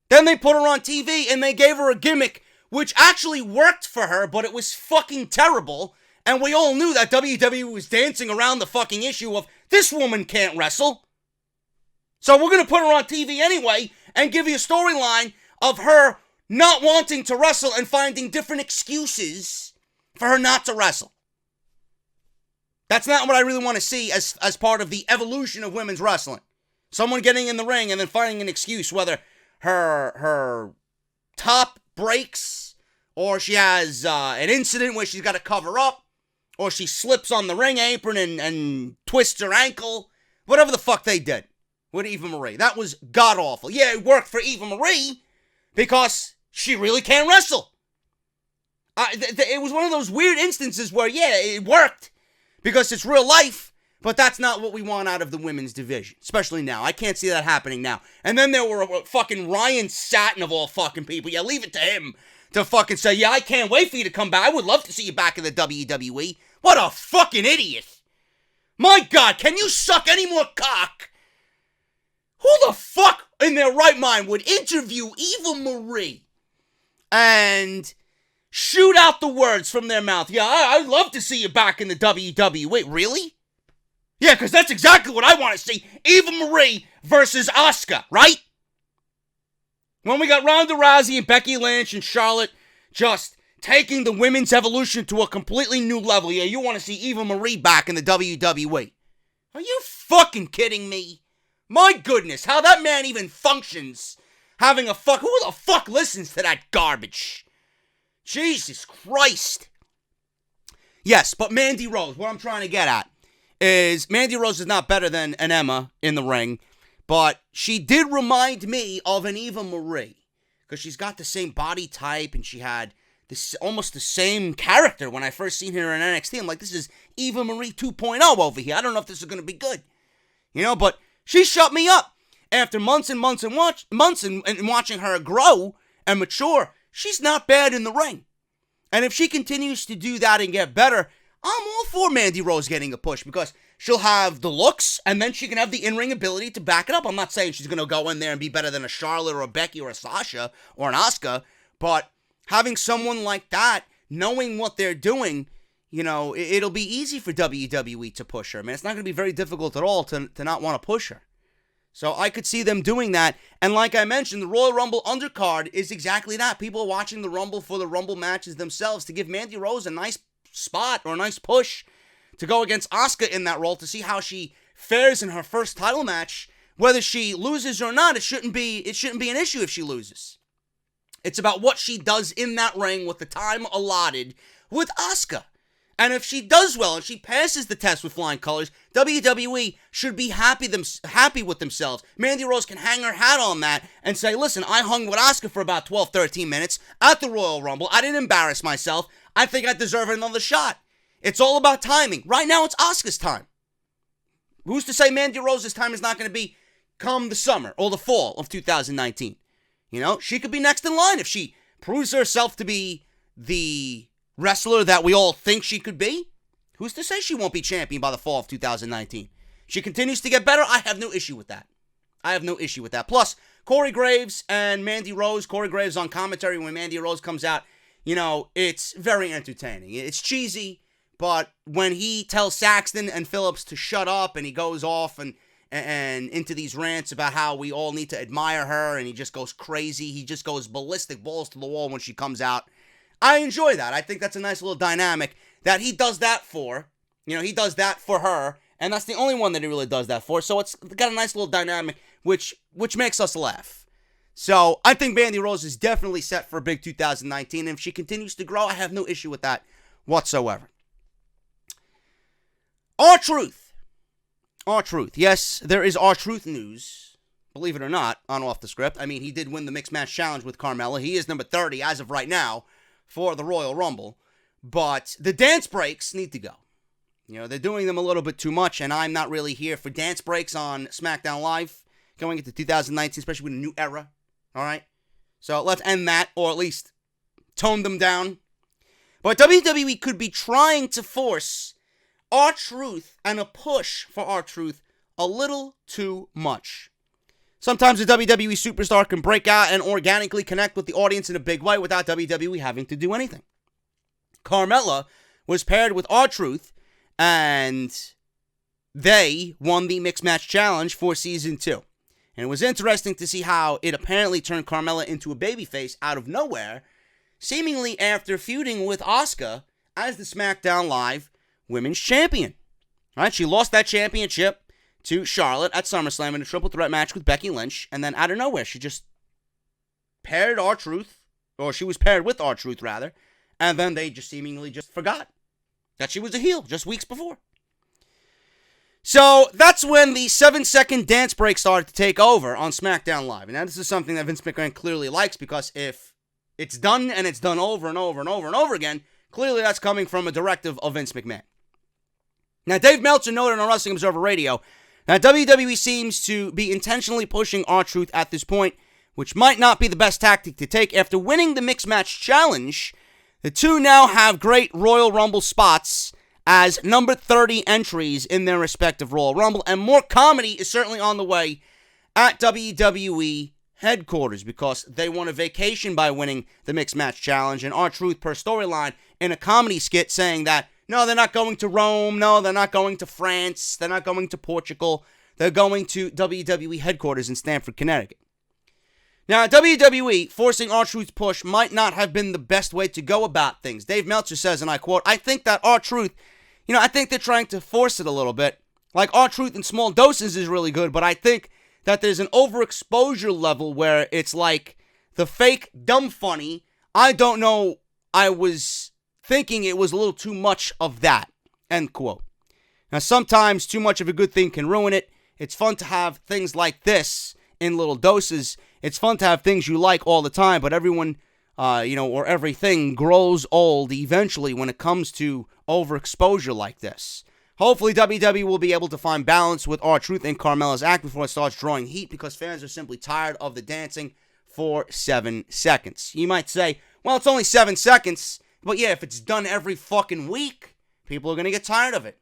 Then they put her on TV, and they gave her a gimmick, which actually worked for her, but it was fucking terrible. And we all knew that WWE was dancing around the fucking issue of, this woman can't wrestle. So we're going to put her on TV anyway, and give you a storyline of her not wanting to wrestle and finding different excuses for her not to wrestle. That's not what I really want to see as part of the evolution of women's wrestling. Someone getting in the ring and then finding an excuse, whether her top breaks, or she has an incident where she's got to cover up, or she slips on the ring apron and twists her ankle. Whatever the fuck they did with Eva Marie. That was god-awful. Yeah, it worked for Eva Marie because she really can't wrestle. It was one of those weird instances where, yeah, it worked because it's real life, but that's not what we want out of the women's division, especially now. I can't see that happening now. And then there were fucking Ryan Satin of all fucking people. Yeah, leave it to him to fucking say, yeah, I can't wait for you to come back. I would love to see you back in the WWE. What a fucking idiot. My God, can you suck any more cock? Who the fuck in their right mind would interview Eva Marie and shoot out the words from their mouth? Yeah, I'd love to see you back in the WWE. Really? Yeah, because that's exactly what I want to see. Eva Marie versus Asuka, right? When we got Ronda Rousey and Becky Lynch and Charlotte just taking the women's evolution to a completely new level. Yeah, you want to see Eva Marie back in the WWE. Are you fucking kidding me? My goodness, how that man even functions having a fuck. Who the fuck listens to that garbage? Jesus Christ. Yes, but Mandy Rose, what I'm trying to get at is Mandy Rose is not better than an Emma in the ring, but she did remind me of an Eva Marie because she's got the same body type and she had this almost the same character when I first seen her in NXT. I'm like, this is Eva Marie 2.0 over here. I don't know if this is going to be good. But she shut me up. After months and months and watching her grow and mature, she's not bad in the ring. And if she continues to do that and get better, I'm all for Mandy Rose getting a push because she'll have the looks and then she can have the in-ring ability to back it up. I'm not saying she's going to go in there and be better than a Charlotte or a Becky or a Sasha or an Asuka, but having someone like that, knowing what they're doing, it'll be easy for WWE to push her. Man, it's not going to be very difficult at all to not want to push her. So I could see them doing that. And like I mentioned, the Royal Rumble undercard is exactly that. People are watching the Rumble for the Rumble matches themselves to give Mandy Rose a nice spot or a nice push to go against Asuka in that role to see how she fares in her first title match. Whether she loses or not, it shouldn't be an issue if she loses. It's about what she does in that ring with the time allotted with Asuka. And if she does well and she passes the test with flying colors, WWE should be happy with themselves. Mandy Rose can hang her hat on that and say, listen, I hung with Asuka for about 12, 13 minutes at the Royal Rumble. I didn't embarrass myself. I think I deserve another shot. It's all about timing. Right now, it's Asuka's time. Who's to say Mandy Rose's time is not going to be come the summer or the fall of 2019? She could be next in line if she proves herself to be the wrestler that we all think she could be. Who's to say she won't be champion by the fall of 2019? She continues to get better. I have no issue with that. Plus, Corey Graves and Mandy Rose. Corey Graves on commentary when Mandy Rose comes out. It's very entertaining. It's cheesy, but when he tells Saxton and Phillips to shut up and he goes off and into these rants about how we all need to admire her and he just goes crazy. He just goes ballistic, balls to the wall when she comes out. I enjoy that. I think that's a nice little dynamic that he does that for. He does that for her, and that's the only one that he really does that for. So it's got a nice little dynamic, which makes us laugh. So I think Mandy Rose is definitely set for a big 2019, and if she continues to grow, I have no issue with that whatsoever. R-Truth. Yes, there is R-Truth news, believe it or not, on Off the Script. I mean, he did win the Mixed Match Challenge with Carmella. He is number 30 as of right now for the Royal Rumble. But the dance breaks need to go. They're doing them a little bit too much, and I'm not really here for dance breaks on SmackDown Live going into 2019, especially with a new era. All right? So let's end that, or at least tone them down. But WWE could be trying to force R-Truth and a push for R-Truth a little too much. Sometimes a WWE superstar can break out and organically connect with the audience in a big way without WWE having to do anything. Carmella was paired with R-Truth, and they won the Mixed Match Challenge for Season 2. And it was interesting to see how it apparently turned Carmella into a babyface out of nowhere, seemingly after feuding with Asuka as the SmackDown Live Women's Champion. All right, she lost that championship to Charlotte at SummerSlam in a triple threat match with Becky Lynch, and then out of nowhere, she just paired R-Truth, or she was paired with R-Truth, rather, and then they just seemingly just forgot that she was a heel just weeks before. So that's when the 7-second dance break started to take over on SmackDown Live. And now this is something that Vince McMahon clearly likes, because if it's done and it's done over and over and over and over again, clearly that's coming from a directive of Vince McMahon. Now, Dave Meltzer noted on Wrestling Observer Radio that WWE seems to be intentionally pushing R-Truth at this point, which might not be the best tactic to take. After winning the Mixed Match Challenge, the two now have great Royal Rumble spots as number 30 entries in their respective Royal Rumble, and more comedy is certainly on the way at WWE headquarters, because they won a vacation by winning the Mixed Match Challenge, and R-Truth, per storyline, in a comedy skit saying that, no, they're not going to Rome, no, they're not going to France, they're not going to Portugal, they're going to WWE headquarters in Stamford, Connecticut. Now, WWE forcing R-Truth's push might not have been the best way to go about things. Dave Meltzer says, and I quote, I think that R-Truth, I think they're trying to force it a little bit. Like, R-Truth in small doses is really good, but I think that there's an overexposure level where it's like the fake dumb funny. I don't know, I was thinking it was a little too much of that, end quote. Now, sometimes too much of a good thing can ruin it. It's fun to have things like this in little doses. It's fun to have things you like all the time, but everyone, or everything grows old eventually when it comes to overexposure like this. Hopefully, WWE will be able to find balance with R-Truth and Carmella's act before it starts drawing heat, because fans are simply tired of the dancing for 7 seconds. You might say, well, it's only 7 seconds, but yeah, if it's done every fucking week, people are going to get tired of it.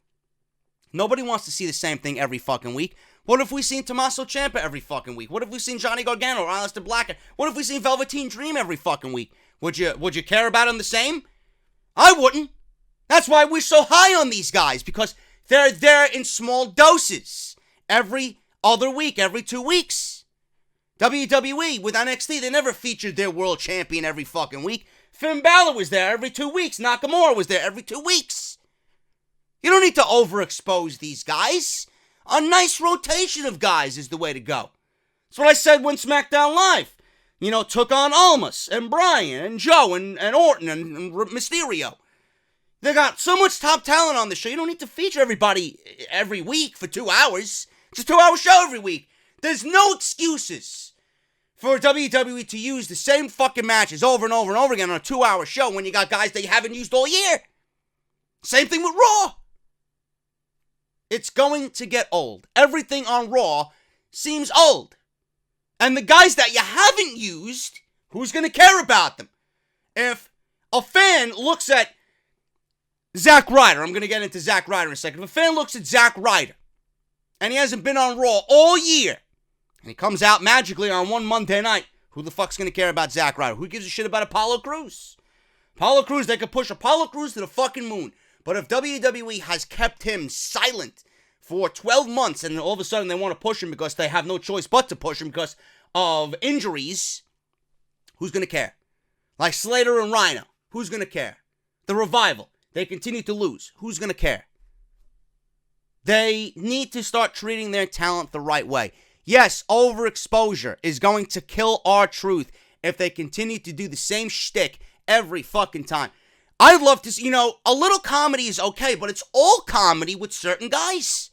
Nobody wants to see the same thing every fucking week. What if we seen Tommaso Ciampa every fucking week? What if we seen Johnny Gargano or Aleister Black? What if we seen Velveteen Dream every fucking week? Would you care about them the same? I wouldn't. That's why we're so high on these guys, because they're there in small doses every other week, every 2 weeks. WWE with NXT, they never featured their world champion every fucking week. Finn Balor was there every 2 weeks. Nakamura was there every 2 weeks. You don't need to overexpose these guys. A nice rotation of guys is the way to go. That's what I said when SmackDown Live, took on Almas and Bryan and Joe and Orton and Mysterio. They got so much top talent on the show. You don't need to feature everybody every week for 2 hours. It's a 2-hour show every week. There's no excuses for WWE to use the same fucking matches over and over and over again on a 2-hour show when you got guys that you haven't used all year. Same thing with Raw. It's going to get old. Everything on Raw seems old. And the guys that you haven't used, who's going to care about them? If a fan looks at Zack Ryder, I'm going to get into Zack Ryder in a second. If a fan looks at Zack Ryder, and he hasn't been on Raw all year, and he comes out magically on one Monday night, who the fuck's going to care about Zack Ryder? Who gives a shit about Apollo Crews? Apollo Crews, they could push Apollo Crews to the fucking moon. But if WWE has kept him silent for 12 months, and all of a sudden they want to push him because they have no choice but to push him because of injuries, who's going to care? Like Slater and Rhino, who's going to care? The Revival, they continue to lose. Who's going to care? They need to start treating their talent the right way. Yes, overexposure is going to kill R-Truth if they continue to do the same shtick every fucking time. I'd love to see, a little comedy is okay, but it's all comedy with certain guys.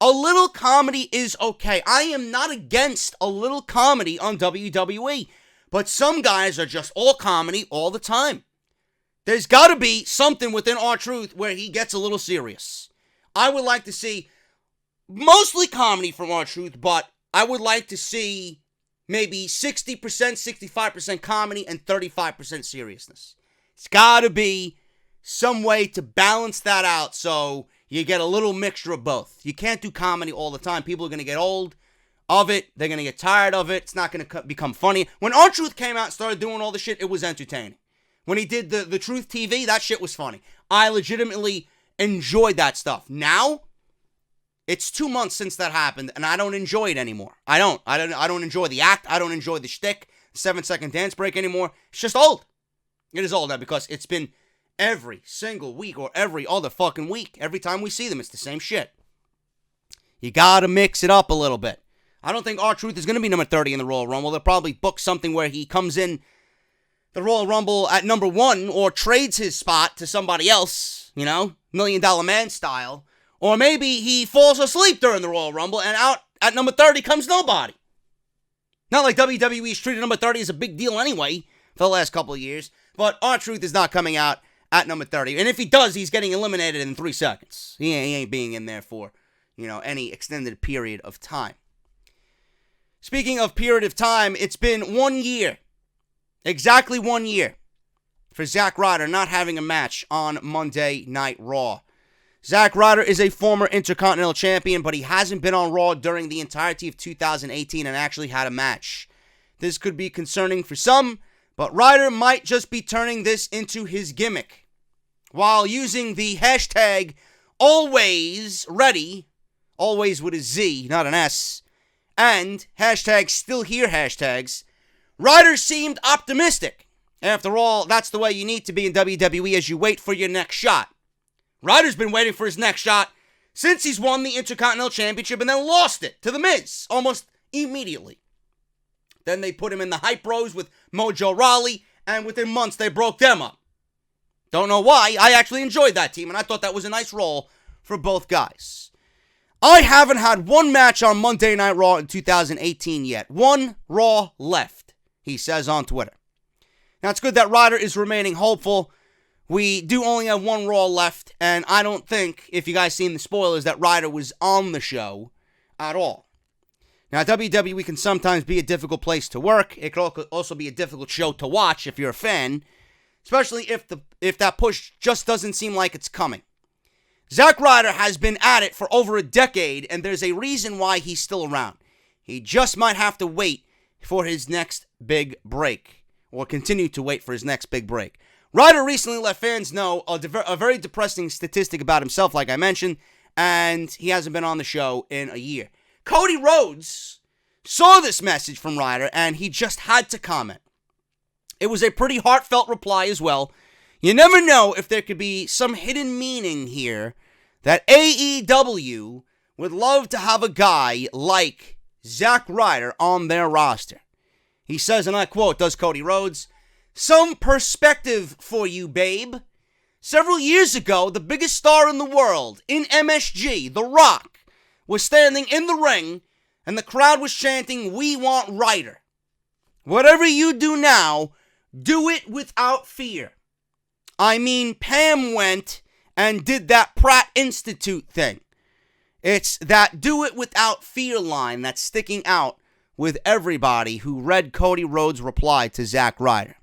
A little comedy is okay. I am not against a little comedy on WWE, but some guys are just all comedy all the time. There's got to be something within R-Truth where he gets a little serious. I would like to see mostly comedy from R-Truth, but I would like to see maybe 60%, 65% comedy and 35% seriousness. It's got to be some way to balance that out so you get a little mixture of both. You can't do comedy all the time. People are going to get old of it. They're going to get tired of it. It's not going to become funny. When R-Truth came out and started doing all the shit, it was entertaining. When he did the Truth TV, that shit was funny. I legitimately enjoyed that stuff. Now, it's 2 months since that happened, and I don't enjoy it anymore. I don't enjoy the act. I don't enjoy the shtick, 7-second dance break anymore. It's just old. It is old now because it's been every single week or every other fucking week. Every time we see them, it's the same shit. You gotta mix it up a little bit. I don't think R-Truth is gonna be number 30 in the Royal Rumble. They'll probably book something where he comes in the Royal Rumble at number 1 or trades his spot to somebody else, $1 Million Man style. Or maybe he falls asleep during the Royal Rumble and out at number 30 comes nobody. Not like WWE's treated number 30 as a big deal anyway for the last couple of years. But R-Truth is not coming out at number 30. And if he does, he's getting eliminated in 3 seconds. He ain't being in there for, any extended period of time. Speaking of period of time, it's been 1 year. Exactly 1 year for Zack Ryder not having a match on Monday Night Raw. Zack Ryder is a former Intercontinental Champion, but he hasn't been on Raw during the entirety of 2018 and actually had a match. This could be concerning for some, but Ryder might just be turning this into his gimmick while using the hashtag #AlwaysReady, always with a Z, not an S, and hashtag #StillHere hashtags. Ryder seemed optimistic. After all, that's the way you need to be in WWE as you wait for your next shot. Ryder's been waiting for his next shot since he's won the Intercontinental Championship and then lost it to The Miz almost immediately. Then they put him in the Hype Bros with Mojo Rawley, and within months they broke them up. Don't know why. I actually enjoyed that team, and I thought that was a nice role for both guys. I haven't had one match on Monday Night Raw in 2018 yet. One Raw left, he says on Twitter. Now, it's good that Ryder is remaining hopeful. We do only have one Raw left, and I don't think, if you guys seen the spoilers, that Ryder was on the show at all. Now, WWE can sometimes be a difficult place to work. It could also be a difficult show to watch if you're a fan, especially if that push just doesn't seem like it's coming. Zack Ryder has been at it for over a decade, and there's a reason why he's still around. He just might have to wait for his next big break, or continue to wait for his next big break. Ryder recently let fans know a very depressing statistic about himself, like I mentioned, and he hasn't been on the show in a year. Cody Rhodes saw this message from Ryder, and he just had to comment. It was a pretty heartfelt reply as well. You never know if there could be some hidden meaning here that AEW would love to have a guy like Zack Ryder on their roster. He says, and I quote, does Cody Rhodes, "Some perspective for you, babe. Several years ago, the biggest star in the world, in MSG, The Rock, was standing in the ring, and the crowd was chanting, 'We want Ryder.' Whatever you do now, do it without fear. I mean, Pam went and did that Pratt Institute thing. It's that do it without fear line that's sticking out with everybody who read Cody Rhodes' reply to Zack Ryder.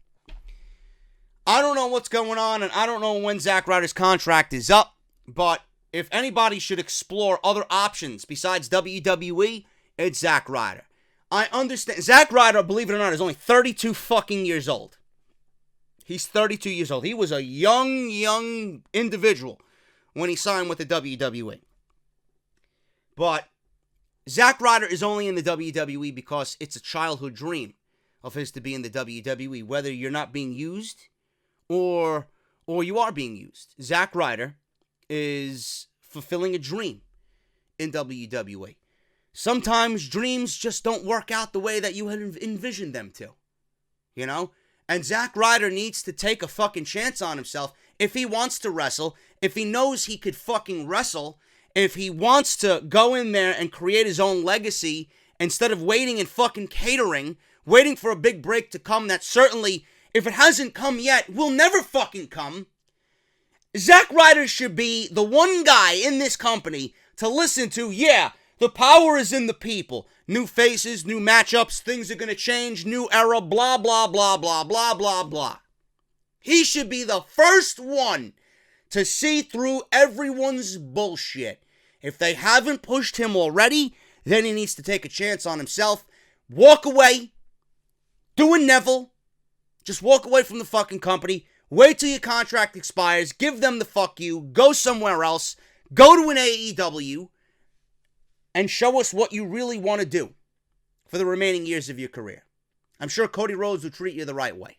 I don't know what's going on, and I don't know when Zack Ryder's contract is up, but if anybody should explore other options besides WWE, it's Zack Ryder. I understand. Zack Ryder, believe it or not, is only 32 fucking years old. He's 32 years old. He was a young individual when he signed with the WWE. But Zack Ryder is only in the WWE because it's a childhood dream of his to be in the WWE, whether you're not being used or or you are being used. Zack Ryder is fulfilling a dream in WWE. Sometimes dreams just don't work out the way that you had envisioned them to. You know? And Zack Ryder needs to take a fucking chance on himself if he wants to wrestle, if he knows he could fucking wrestle, if he wants to go in there and create his own legacy instead of waiting and fucking catering, waiting for a big break to come that certainly, if it hasn't come yet, will never fucking come. Zack Ryder should be the one guy in this company to listen to. Yeah, the power is in the people. New faces, new matchups, things are going to change, new era, blah, blah, blah, blah, blah, blah, blah. He should be the first one to see through everyone's bullshit. If they haven't pushed him already, then he needs to take a chance on himself. Walk away. Do a Neville. Just walk away from the fucking company. Wait till your contract expires. Give them the fuck you. Go somewhere else. Go to an AEW. And show us what you really want to do for the remaining years of your career. I'm sure Cody Rhodes will treat you the right way.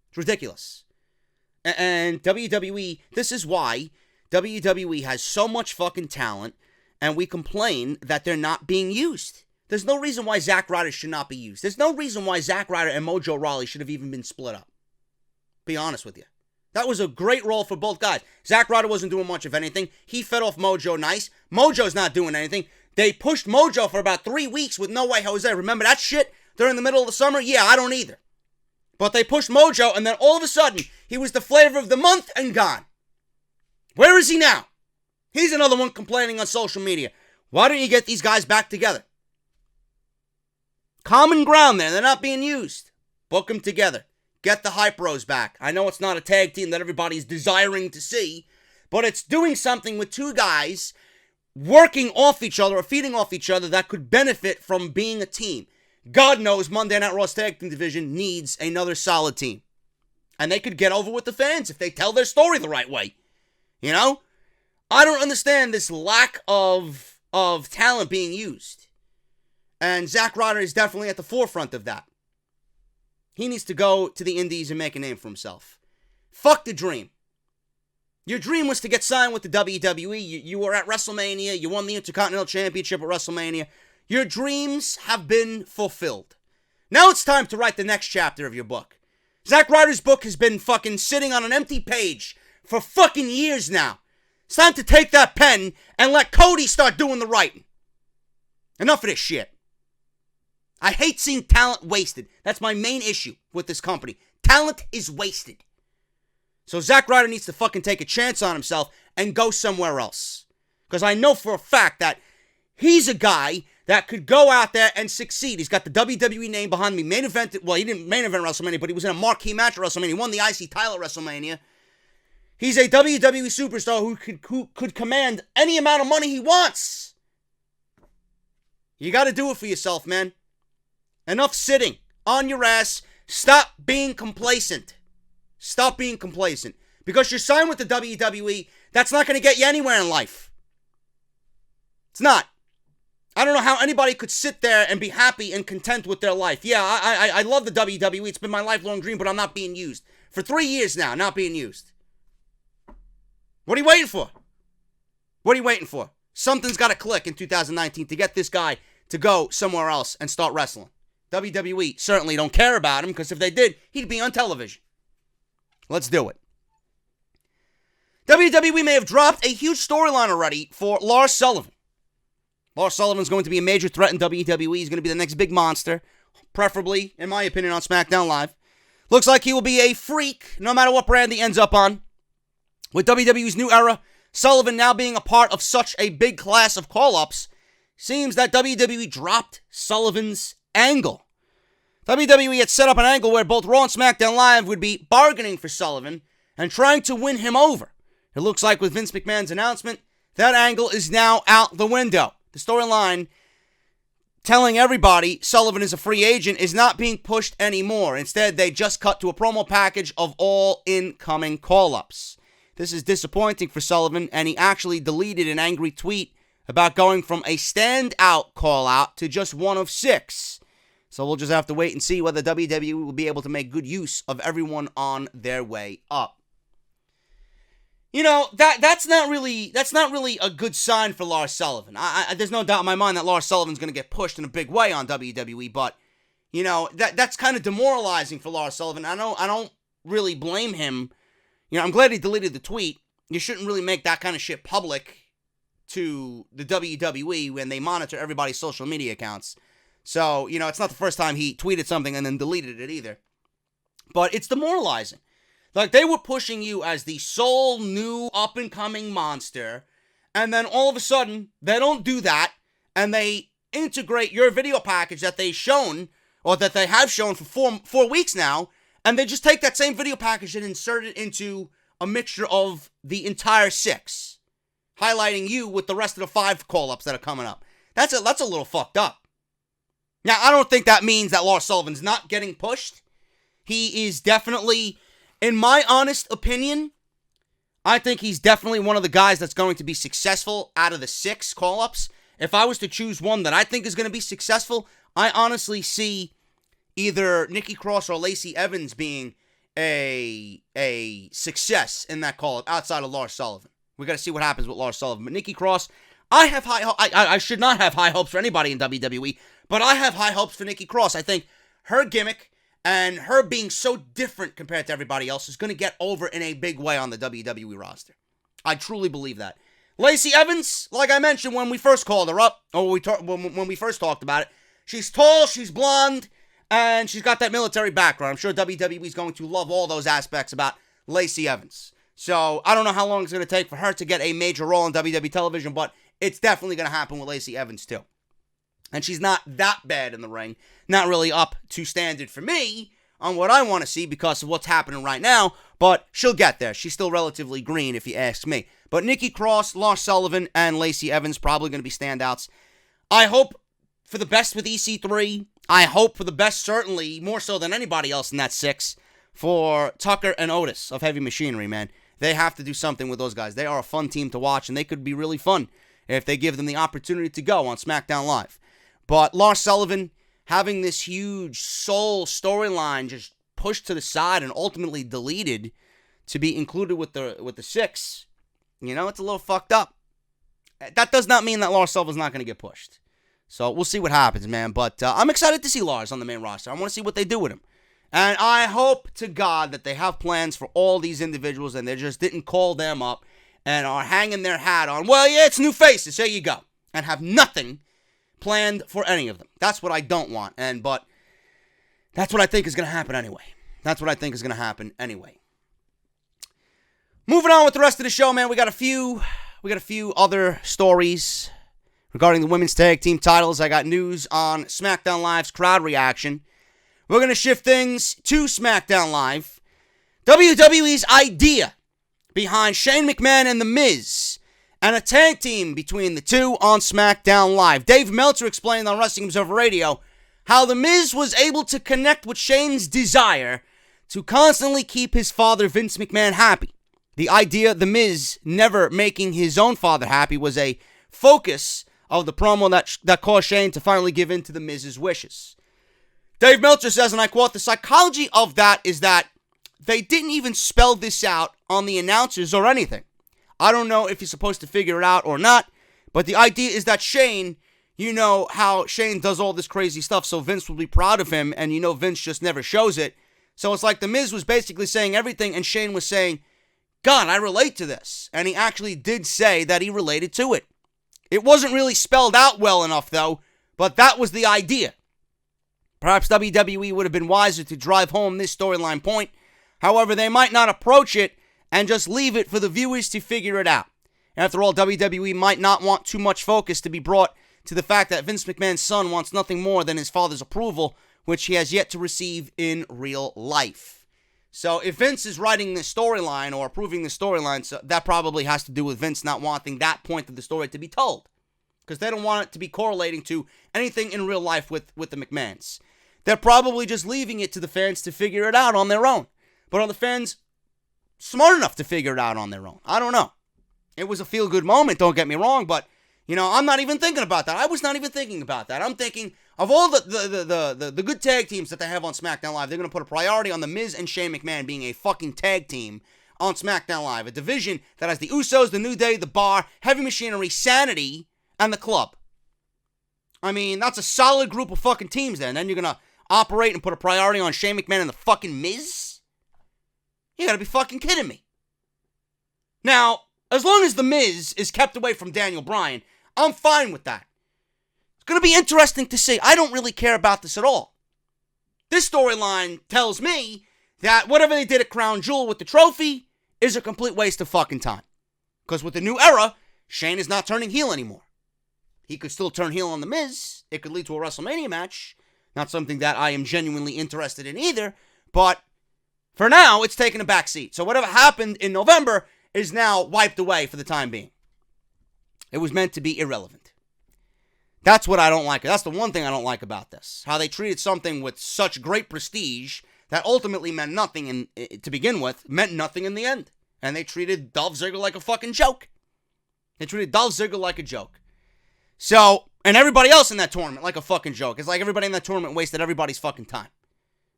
It's ridiculous. And WWE, this is why WWE has so much fucking talent, and we complain that they're not being used. There's no reason why Zack Ryder should not be used. There's no reason why Zack Ryder and Mojo Rawley should have even been split up. Be honest with you. That was a great role for both guys. Zack Ryder wasn't doing much of anything. He fed off Mojo nice. Mojo's not doing anything. They pushed Mojo for about 3 weeks with No Way Jose. Remember that shit during the middle of the summer? Yeah, I don't either. But they pushed Mojo, and then all of a sudden, he was the flavor of the month and gone. Where is he now? He's another one complaining on social media. Why don't you get these guys back together? Common ground there. They're not being used. Book them together. Get the Hype Bros back. I know it's not a tag team that everybody's desiring to see, but it's doing something with two guys working off each other or feeding off each other that could benefit from being a team. God knows Monday Night Raw's tag team division needs another solid team. And they could get over with the fans if they tell their story the right way. You know? I don't understand this lack of talent being used. And Zack Ryder is definitely at the forefront of that. He needs to go to the indies and make a name for himself. Fuck the dream. Your dream was to get signed with the WWE. You were at WrestleMania. You won the Intercontinental Championship at WrestleMania. Your dreams have been fulfilled. Now it's time to write the next chapter of your book. Zack Ryder's book has been fucking sitting on an empty page for fucking years now. It's time to take that pen and let Cody start doing the writing. Enough of this shit. I hate seeing talent wasted. That's my main issue with this company. Talent is wasted. So Zack Ryder needs to fucking take a chance on himself and go somewhere else. Because I know for a fact that he's a guy that could go out there and succeed. He's got the WWE name behind me. Main event, well, he didn't main event WrestleMania, but he was in a marquee match at WrestleMania. He won the IC title at WrestleMania. He's a WWE superstar who could command any amount of money he wants. You got to do it for yourself, man. Enough sitting on your ass. Stop being complacent. Stop being complacent. Because you're signed with the WWE, that's not going to get you anywhere in life. It's not. I don't know how anybody could sit there and be happy and content with their life. Yeah, I love the WWE. It's been my lifelong dream, but I'm not being used. For 3 years now, not being used. What are you waiting for? What are you waiting for? Something's got to click in 2019 to get this guy to go somewhere else and start wrestling. WWE certainly don't care about him, because if they did, he'd be on television. Let's do it. WWE may have dropped a huge storyline already for Lars Sullivan. Lars Sullivan's going to be a major threat in WWE. He's going to be the next big monster, preferably, in my opinion, on SmackDown Live. Looks like he will be a freak, no matter what brand he ends up on. With WWE's new era, Sullivan now being a part of such a big class of call-ups, seems that WWE dropped Sullivan's angle. WWE had set up an angle where both Raw and SmackDown Live would be bargaining for Sullivan and trying to win him over. It looks like with Vince McMahon's announcement, that angle is now out the window. The storyline telling everybody Sullivan is a free agent is not being pushed anymore. Instead, they just cut to a promo package of all incoming call-ups. This is disappointing for Sullivan, and he actually deleted an angry tweet about going from a standout call-out to just one of 6. So we'll just have to wait and see whether WWE will be able to make good use of everyone on their way up. that's not really a good sign for Lars Sullivan. There's no doubt in my mind that Lars Sullivan's going to get pushed in a big way on WWE, but that's kind of demoralizing for Lars Sullivan. I don't really blame him. I'm glad he deleted the tweet. You shouldn't really make that kind of shit public to the WWE when they monitor everybody's social media accounts. So, it's not the first time he tweeted something and then deleted it either. But it's demoralizing. Like, they were pushing you as the sole new up-and-coming monster, and then all of a sudden, they don't do that, and they integrate your video package that they've shown, or that they have shown for four weeks now, and they just take that same video package and insert it into a mixture of the entire 6, highlighting you with the rest of the 5 call-ups that are coming up. That's a little fucked up. Now, I don't think that means that Lars Sullivan's not getting pushed. He is definitely, in my honest opinion, I think he's definitely one of the guys that's going to be successful out of the 6 call-ups. If I was to choose one that I think is going to be successful, I honestly see either Nikki Cross or Lacey Evans being a success in that call-up outside of Lars Sullivan. We got to see what happens with Lars Sullivan. But Nikki Cross, I have high hopes. I should not have high hopes for anybody in WWE, but I have high hopes for Nikki Cross. I think her gimmick and her being so different compared to everybody else is going to get over in a big way on the WWE roster. I truly believe that. Lacey Evans, like I mentioned when we first called her up, or when we first talked about it, she's tall, she's blonde, and she's got that military background. I'm sure WWE is going to love all those aspects about Lacey Evans. So I don't know how long it's going to take for her to get a major role on WWE television, but it's definitely going to happen with Lacey Evans too. And she's not that bad in the ring. Not really up to standard for me on what I want to see because of what's happening right now. But she'll get there. She's still relatively green if you ask me. But Nikki Cross, Lars Sullivan, and Lacey Evans probably going to be standouts. I hope for the best with EC3. I hope for the best, certainly, more so than anybody else in that 6, for Tucker and Otis of Heavy Machinery, man. They have to do something with those guys. They are a fun team to watch, and they could be really fun if they give them the opportunity to go on SmackDown Live. But Lars Sullivan having this huge soul storyline just pushed to the side and ultimately deleted to be included with the 6, it's a little fucked up. That does not mean that Lars Sullivan's not going to get pushed. So we'll see what happens, man. But I'm excited to see Lars on the main roster. I want to see what they do with him. And I hope to God that they have plans for all these individuals and they just didn't call them up and are hanging their hat on, well, yeah, it's new faces, there you go. And have nothing planned for any of them. That's what I don't want. But that's what I think is going to happen anyway. Moving on with the rest of the show, man. We got a few other stories regarding the women's tag team titles. I got news on SmackDown Live's crowd reaction. We're going to shift things to SmackDown Live. WWE's idea behind Shane McMahon and The Miz and a tag team between the two on SmackDown Live. Dave Meltzer explained on Wrestling Observer Radio how The Miz was able to connect with Shane's desire to constantly keep his father, Vince McMahon, happy. The idea of The Miz never making his own father happy was a focus of the promo that caused Shane to finally give in to The Miz's wishes. Dave Meltzer says, and I quote, the psychology of that is that they didn't even spell this out on the announcers or anything. I don't know if you're supposed to figure it out or not, but the idea is that Shane, how Shane does all this crazy stuff, so Vince will be proud of him, and Vince just never shows it. So it's like The Miz was basically saying everything, and Shane was saying, God, I relate to this. And he actually did say that he related to it. It wasn't really spelled out well enough, though, but that was the idea. Perhaps WWE would have been wiser to drive home this storyline point. However, they might not approach it and just leave it for the viewers to figure it out. After all, WWE might not want too much focus to be brought to the fact that Vince McMahon's son wants nothing more than his father's approval, which he has yet to receive in real life. So if Vince is writing this storyline or approving this storyline, so that probably has to do with Vince not wanting that point of the story to be told. Because they don't want it to be correlating to anything in real life with the McMahons. They're probably just leaving it to the fans to figure it out on their own. But are the fans smart enough to figure it out on their own? I don't know. It was a feel-good moment, don't get me wrong, but, I'm not even thinking about that. I was not even thinking about that. I'm thinking of all the good tag teams that they have on SmackDown Live, they're going to put a priority on The Miz and Shane McMahon being a fucking tag team on SmackDown Live. A division that has the Usos, the New Day, the Bar, Heavy Machinery, Sanity, and the Club. I mean, that's a solid group of fucking teams there. And then you're going to operate and put a priority on Shane McMahon and the fucking Miz? You gotta be fucking kidding me. Now, as long as the Miz is kept away from Daniel Bryan, I'm fine with that. It's gonna be interesting to see. I don't really care about this at all. This storyline tells me that whatever they did at Crown Jewel with the trophy is a complete waste of fucking time. Because with the new era, Shane is not turning heel anymore. He could still turn heel on the Miz. It could lead to a WrestleMania match. Not something that I am genuinely interested in either. But for now, it's taken a back seat. So whatever happened in November is now wiped away for the time being. It was meant to be irrelevant. That's what I don't like. That's the one thing I don't like about this. How they treated something with such great prestige that ultimately meant nothing to begin with, meant nothing in the end. And they treated Dolph Ziggler like a fucking joke. They treated Dolph Ziggler like a joke. So, and everybody else in that tournament like a fucking joke. It's like everybody in that tournament wasted everybody's fucking time.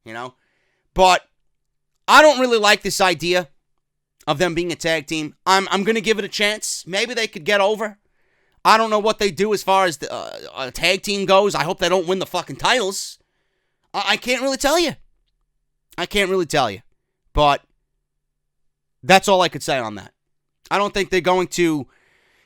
You know? But I don't really like this idea of them being a tag team. I'm going to give it a chance. Maybe they could get over. I don't know what they do as far as the a tag team goes. I hope they don't win the fucking titles. I can't really tell you. I can't really tell you. But that's all I could say on that. I don't think they're going to...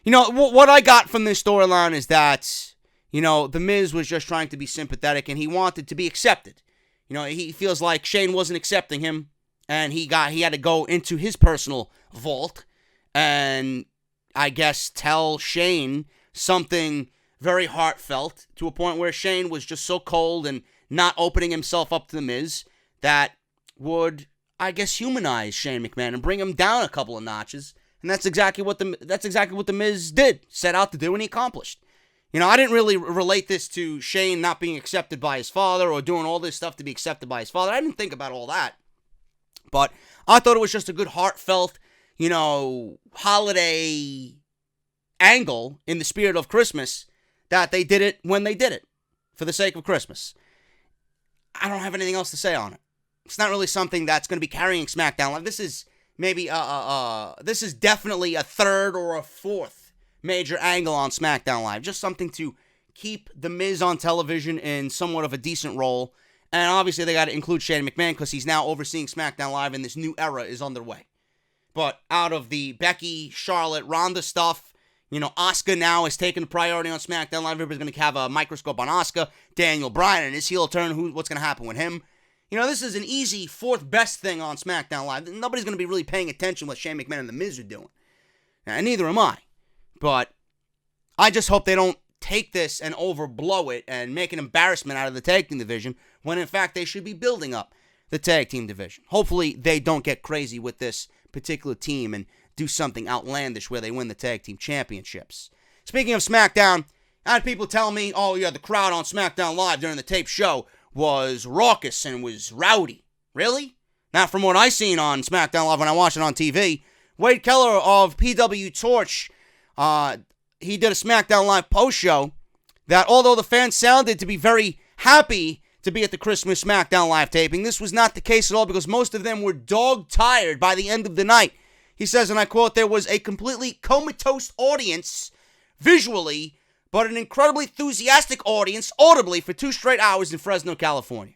You know, what I got from this storyline is that, you know, The Miz was just trying to be sympathetic and he wanted to be accepted. You know, he feels like Shane wasn't accepting him and he had to go into his personal vault and I guess tell Shane something very heartfelt to a point where Shane was just so cold and not opening himself up to The Miz that would, I guess, humanize Shane McMahon and bring him down a couple of notches. And that's exactly what the Miz did, set out to do, and he accomplished. You know, I didn't really relate this to Shane not being accepted by his father or doing all this stuff to be accepted by his father. I didn't think about all that. But I thought it was just a good, heartfelt, you know, holiday angle in the spirit of Christmas that they did it when they did it for the sake of Christmas. I don't have anything else to say on it. It's not really something that's going to be carrying SmackDown Live. This is maybe this is definitely a third or a fourth major angle on SmackDown Live. Just something to keep The Miz on television in somewhat of a decent role. And obviously they got to include Shane McMahon because he's now overseeing SmackDown Live and this new era is underway. But out of the Becky, Charlotte, Ronda stuff, you know, Asuka now is taking the priority on SmackDown Live. Everybody's going to have a microscope on Asuka. Daniel Bryan and his heel turn. What's going to happen with him? You know, this is an easy fourth best thing on SmackDown Live. Nobody's going to be really paying attention to what Shane McMahon and The Miz are doing. And neither am I. But I just hope they don't take this and overblow it and make an embarrassment out of the tag team division when in fact they should be building up the tag team division. Hopefully they don't get crazy with this particular team and do something outlandish where they win the tag team championships. Speaking of SmackDown, I had people tell me, oh yeah, the crowd on SmackDown Live during the tape show was raucous and was rowdy. Really? Not from what I seen on SmackDown Live when I watched it on TV. Wade Keller of PW Torch, he did a SmackDown Live post show that although the fans sounded to be very happy to be at the Christmas SmackDown Live taping, this was not the case at all because most of them were dog-tired by the end of the night. He says, and I quote, there was a completely comatose audience visually, but an incredibly enthusiastic audience audibly for 2 straight hours in Fresno, California.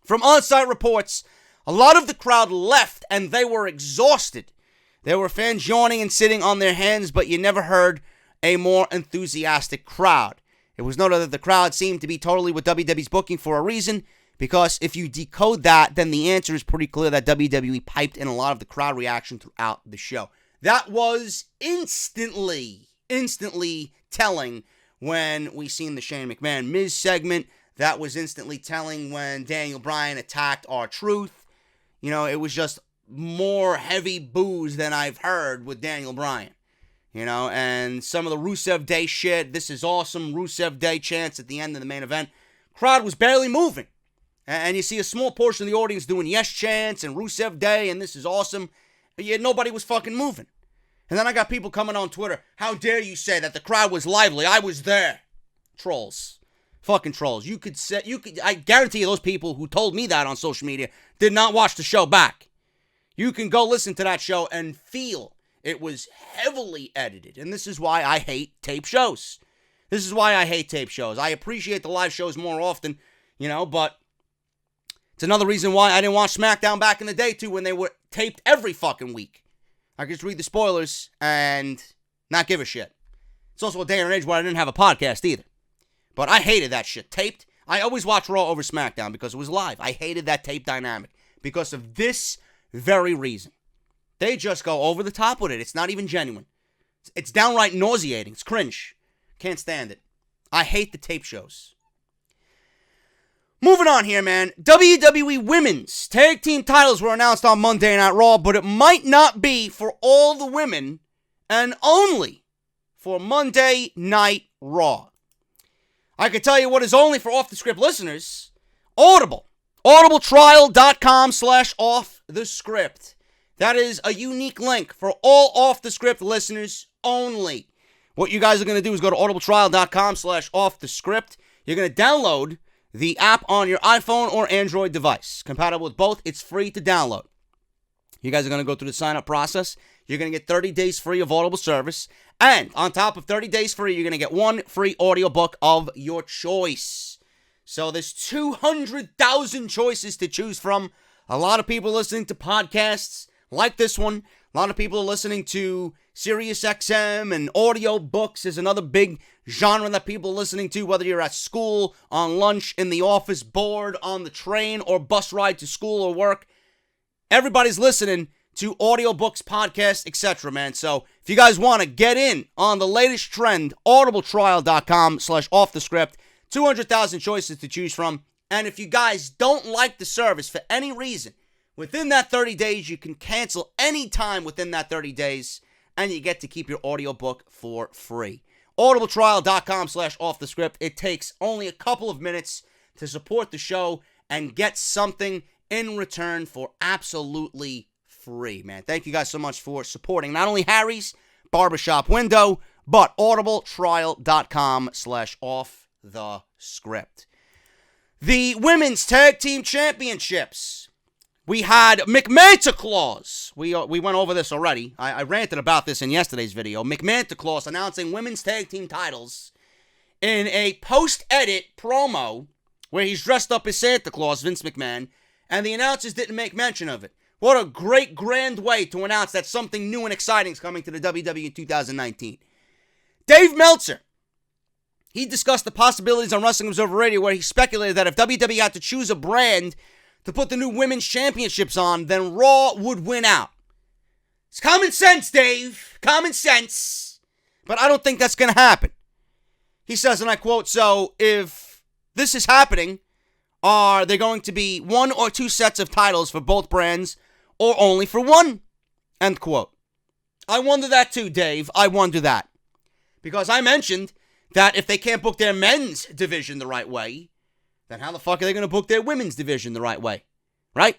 From on-site reports, a lot of the crowd left and they were exhausted. There were fans yawning and sitting on their hands, but you never heard a more enthusiastic crowd. It was noted that the crowd seemed to be totally with WWE's booking for a reason, because if you decode that, then the answer is pretty clear that WWE piped in a lot of the crowd reaction throughout the show. That was instantly telling when we seen the Shane McMahon Miz segment. That was instantly telling when Daniel Bryan attacked R-Truth. You know, it was just more heavy boos than I've heard with Daniel Bryan. You know, and some of the Rusev Day shit, this is awesome, Rusev Day chants at the end of the main event. Crowd was barely moving. And you see a small portion of the audience doing yes chants and Rusev Day and this is awesome. But yet nobody was fucking moving. And then I got people coming on Twitter, how dare you say that the crowd was lively? I was there. Trolls. Fucking trolls. I guarantee you those people who told me that on social media did not watch the show back. You can go listen to that show and feel it was heavily edited. And this is why I hate tape shows. I appreciate the live shows more often, but it's another reason why I didn't watch SmackDown back in the day, too, when they were taped every fucking week. I could just read the spoilers and not give a shit. It's also a day and age where I didn't have a podcast either. But I hated that shit. Taped. I always watch Raw over SmackDown because it was live. I hated that tape dynamic because of this very reason. They just go over the top with it. It's not even genuine. It's downright nauseating. It's cringe. Can't stand it. I hate the tape shows. Moving on here, man. WWE Women's Tag Team titles were announced on Monday Night Raw, but it might not be for all the women and only for Monday Night Raw. I can tell you what is only for off-the-script listeners. Audible. audibletrial.com/offthescript. That is a unique link for all off-the-script listeners only. What you guys are going to do is go to audibletrial.com/offthescript. You're going to download the app on your iPhone or Android device. Compatible with both. It's free to download. You guys are going to go through the sign-up process. You're going to get 30 days free of Audible service. And on top of 30 days free, you're going to get one free audiobook of your choice. So there's 200,000 choices to choose from. A lot of people listening to podcasts like this one. A lot of people are listening to SiriusXM, and audiobooks is another big genre that people are listening to, whether you're at school, on lunch, in the office, bored, on the train, or bus ride to school or work. Everybody's listening to audiobooks, podcasts, etc., man. So if you guys want to get in on the latest trend, audibletrial.com/offthescript, 200,000 choices to choose from. And if you guys don't like the service for any reason, within that 30 days, you can cancel any time within that 30 days, and you get to keep your audiobook for free. audibletrial.com/offthescript. It takes only a couple of minutes to support the show and get something in return for absolutely free, man. Thank you guys so much for supporting not only Harry's Barbershop Window, but audibletrial.com/offthescript. The Women's Tag Team Championships. We had McMahon Claus. We went over this already. I ranted about this in yesterday's video. McMahon Claus announcing Women's Tag Team titles in a post-edit promo where he's dressed up as Santa Claus, Vince McMahon, and the announcers didn't make mention of it. What a great, grand way to announce that something new and exciting is coming to the WWE in 2019. Dave Meltzer, he discussed the possibilities on Wrestling Observer Radio where he speculated that if WWE had to choose a brand to put the new women's championships on, then Raw would win out. It's common sense, Dave. Common sense. But I don't think that's going to happen. He says, and I quote, so if this is happening, are there going to be one or two sets of titles for both brands or only for one? End quote. I wonder that too, Dave. I wonder that. Because I mentioned that if they can't book their men's division the right way, then how the fuck are they going to book their women's division the right way? Right?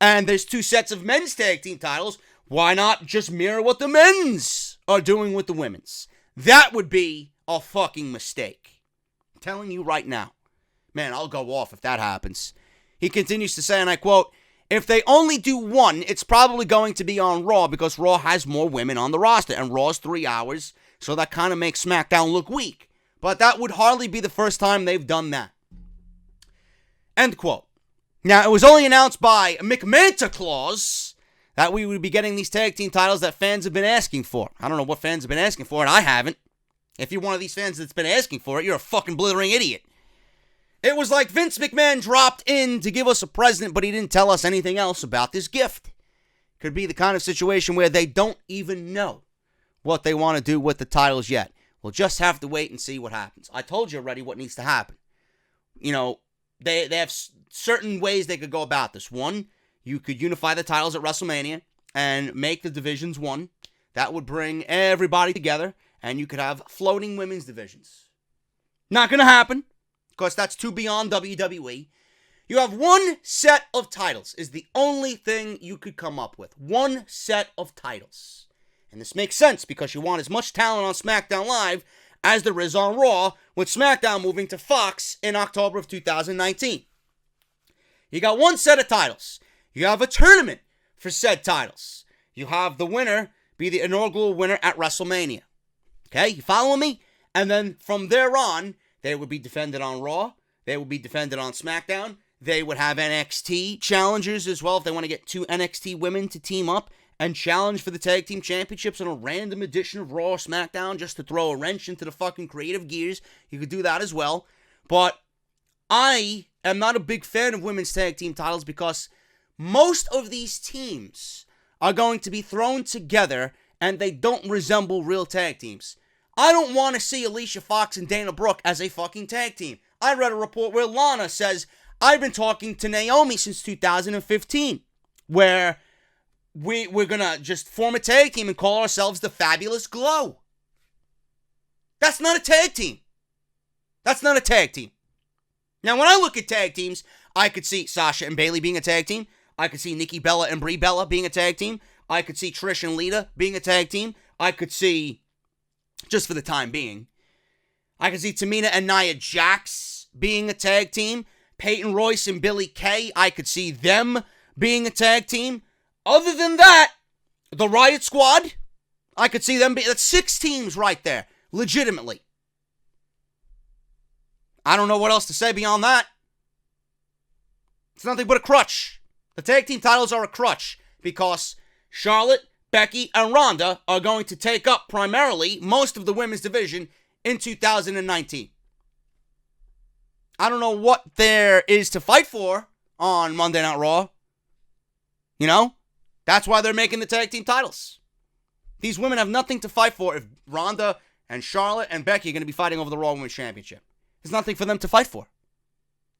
And there's two sets of men's tag team titles. Why not just mirror what the men's are doing with the women's? That would be a fucking mistake. I'm telling you right now. Man, I'll go off if that happens. He continues to say, and I quote, if they only do one, it's probably going to be on Raw because Raw has more women on the roster, and Raw's 3 hours, so that kind of makes SmackDown look weak. But that would hardly be the first time they've done that. End quote. Now, it was only announced by McMahon Claus that we would be getting these tag team titles that fans have been asking for. I don't know what fans have been asking for, and I haven't. If you're one of these fans that's been asking for it, you're a fucking blithering idiot. It was like Vince McMahon dropped in to give us a present, but he didn't tell us anything else about this gift. Could be the kind of situation where they don't even know what they want to do with the titles yet. We'll just have to wait and see what happens. I told you already what needs to happen. They have certain ways they could go about this. One, you could unify the titles at WrestleMania and make the divisions one. That would bring everybody together, and you could have floating women's divisions. Not going to happen. Of course, that's too beyond WWE. You have one set of titles is the only thing you could come up with. One set of titles. And this makes sense because you want as much talent on SmackDown Live as there is on Raw, with SmackDown moving to Fox in October of 2019. You got one set of titles. You have a tournament for said titles. You have the winner be the inaugural winner at WrestleMania. Okay, you following me? And then from there on, they would be defended on Raw. They would be defended on SmackDown. They would have NXT challengers as well if they want to get 2 NXT women to team up and challenge for the tag team championships on a random edition of Raw or SmackDown just to throw a wrench into the fucking creative gears. You could do that as well. But I am not a big fan of women's tag team titles because most of these teams are going to be thrown together and they don't resemble real tag teams. I don't want to see Alicia Fox and Dana Brooke as a fucking tag team. I read a report where Lana says, I've been talking to Naomi since 2015, where we're going to just form a tag team and call ourselves the Fabulous Glow. That's not a tag team. That's not a tag team. Now, when I look at tag teams, I could see Sasha and Bayley being a tag team. I could see Nikki Bella and Brie Bella being a tag team. I could see Trish and Lita being a tag team. I could see, just for the time being, I could see Tamina and Nia Jax being a tag team. Peyton Royce and Billie Kay, I could see them being a tag team. Other than that, the Riot Squad, I could see them be. That's 6 teams right there, legitimately. I don't know what else to say beyond that. It's nothing but a crutch. The tag team titles are a crutch because Charlotte, Becky, and Ronda are going to take up primarily most of the women's division in 2019. I don't know what there is to fight for on Monday Night Raw. You know? That's why they're making the tag team titles. These women have nothing to fight for if Ronda and Charlotte and Becky are going to be fighting over the Raw Women's Championship. There's nothing for them to fight for.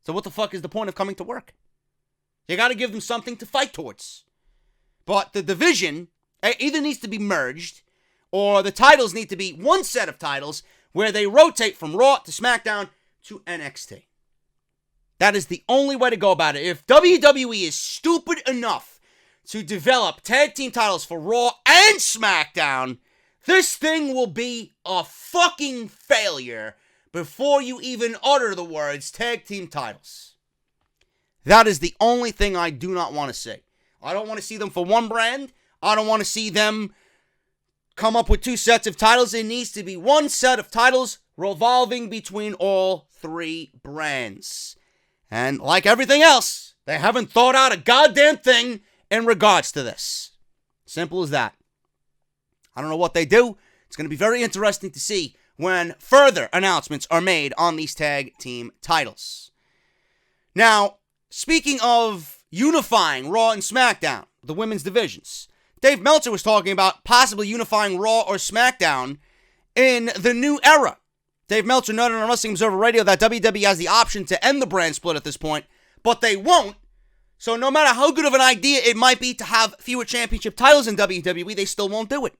So what the fuck is the point of coming to work? You got to give them something to fight towards. But the division either needs to be merged or the titles need to be one set of titles where they rotate from Raw to SmackDown to NXT. That is the only way to go about it. If WWE is stupid enough to develop tag team titles for Raw and SmackDown, this thing will be a fucking failure before you even utter the words tag team titles. That is the only thing I do not want to see. I don't want to see them for one brand. I don't want to see them come up with 2 sets of titles. It needs to be one set of titles revolving between all 3 brands. And like everything else, they haven't thought out a goddamn thing in regards to this. Simple as that. I don't know what they do. It's going to be very interesting to see when further announcements are made on these tag team titles. Now, speaking of unifying Raw and SmackDown, the women's divisions, Dave Meltzer was talking about possibly unifying Raw or SmackDown in the new era. Dave Meltzer noted on Wrestling Observer Radio that WWE has the option to end the brand split at this point, but they won't. So no matter how good of an idea it might be to have fewer championship titles in WWE, they still won't do it.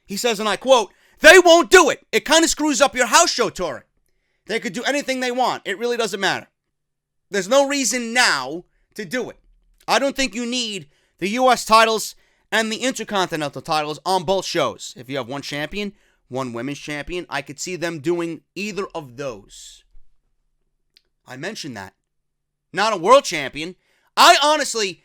He says, and I quote, "They won't do it. It kind of screws up your house show touring. They could do anything they want. It really doesn't matter. There's no reason now to do it. I don't think you need the U.S. titles and the Intercontinental titles on both shows. If you have one champion, one women's champion, I could see them doing either of those." I mentioned that. Not a world champion. I honestly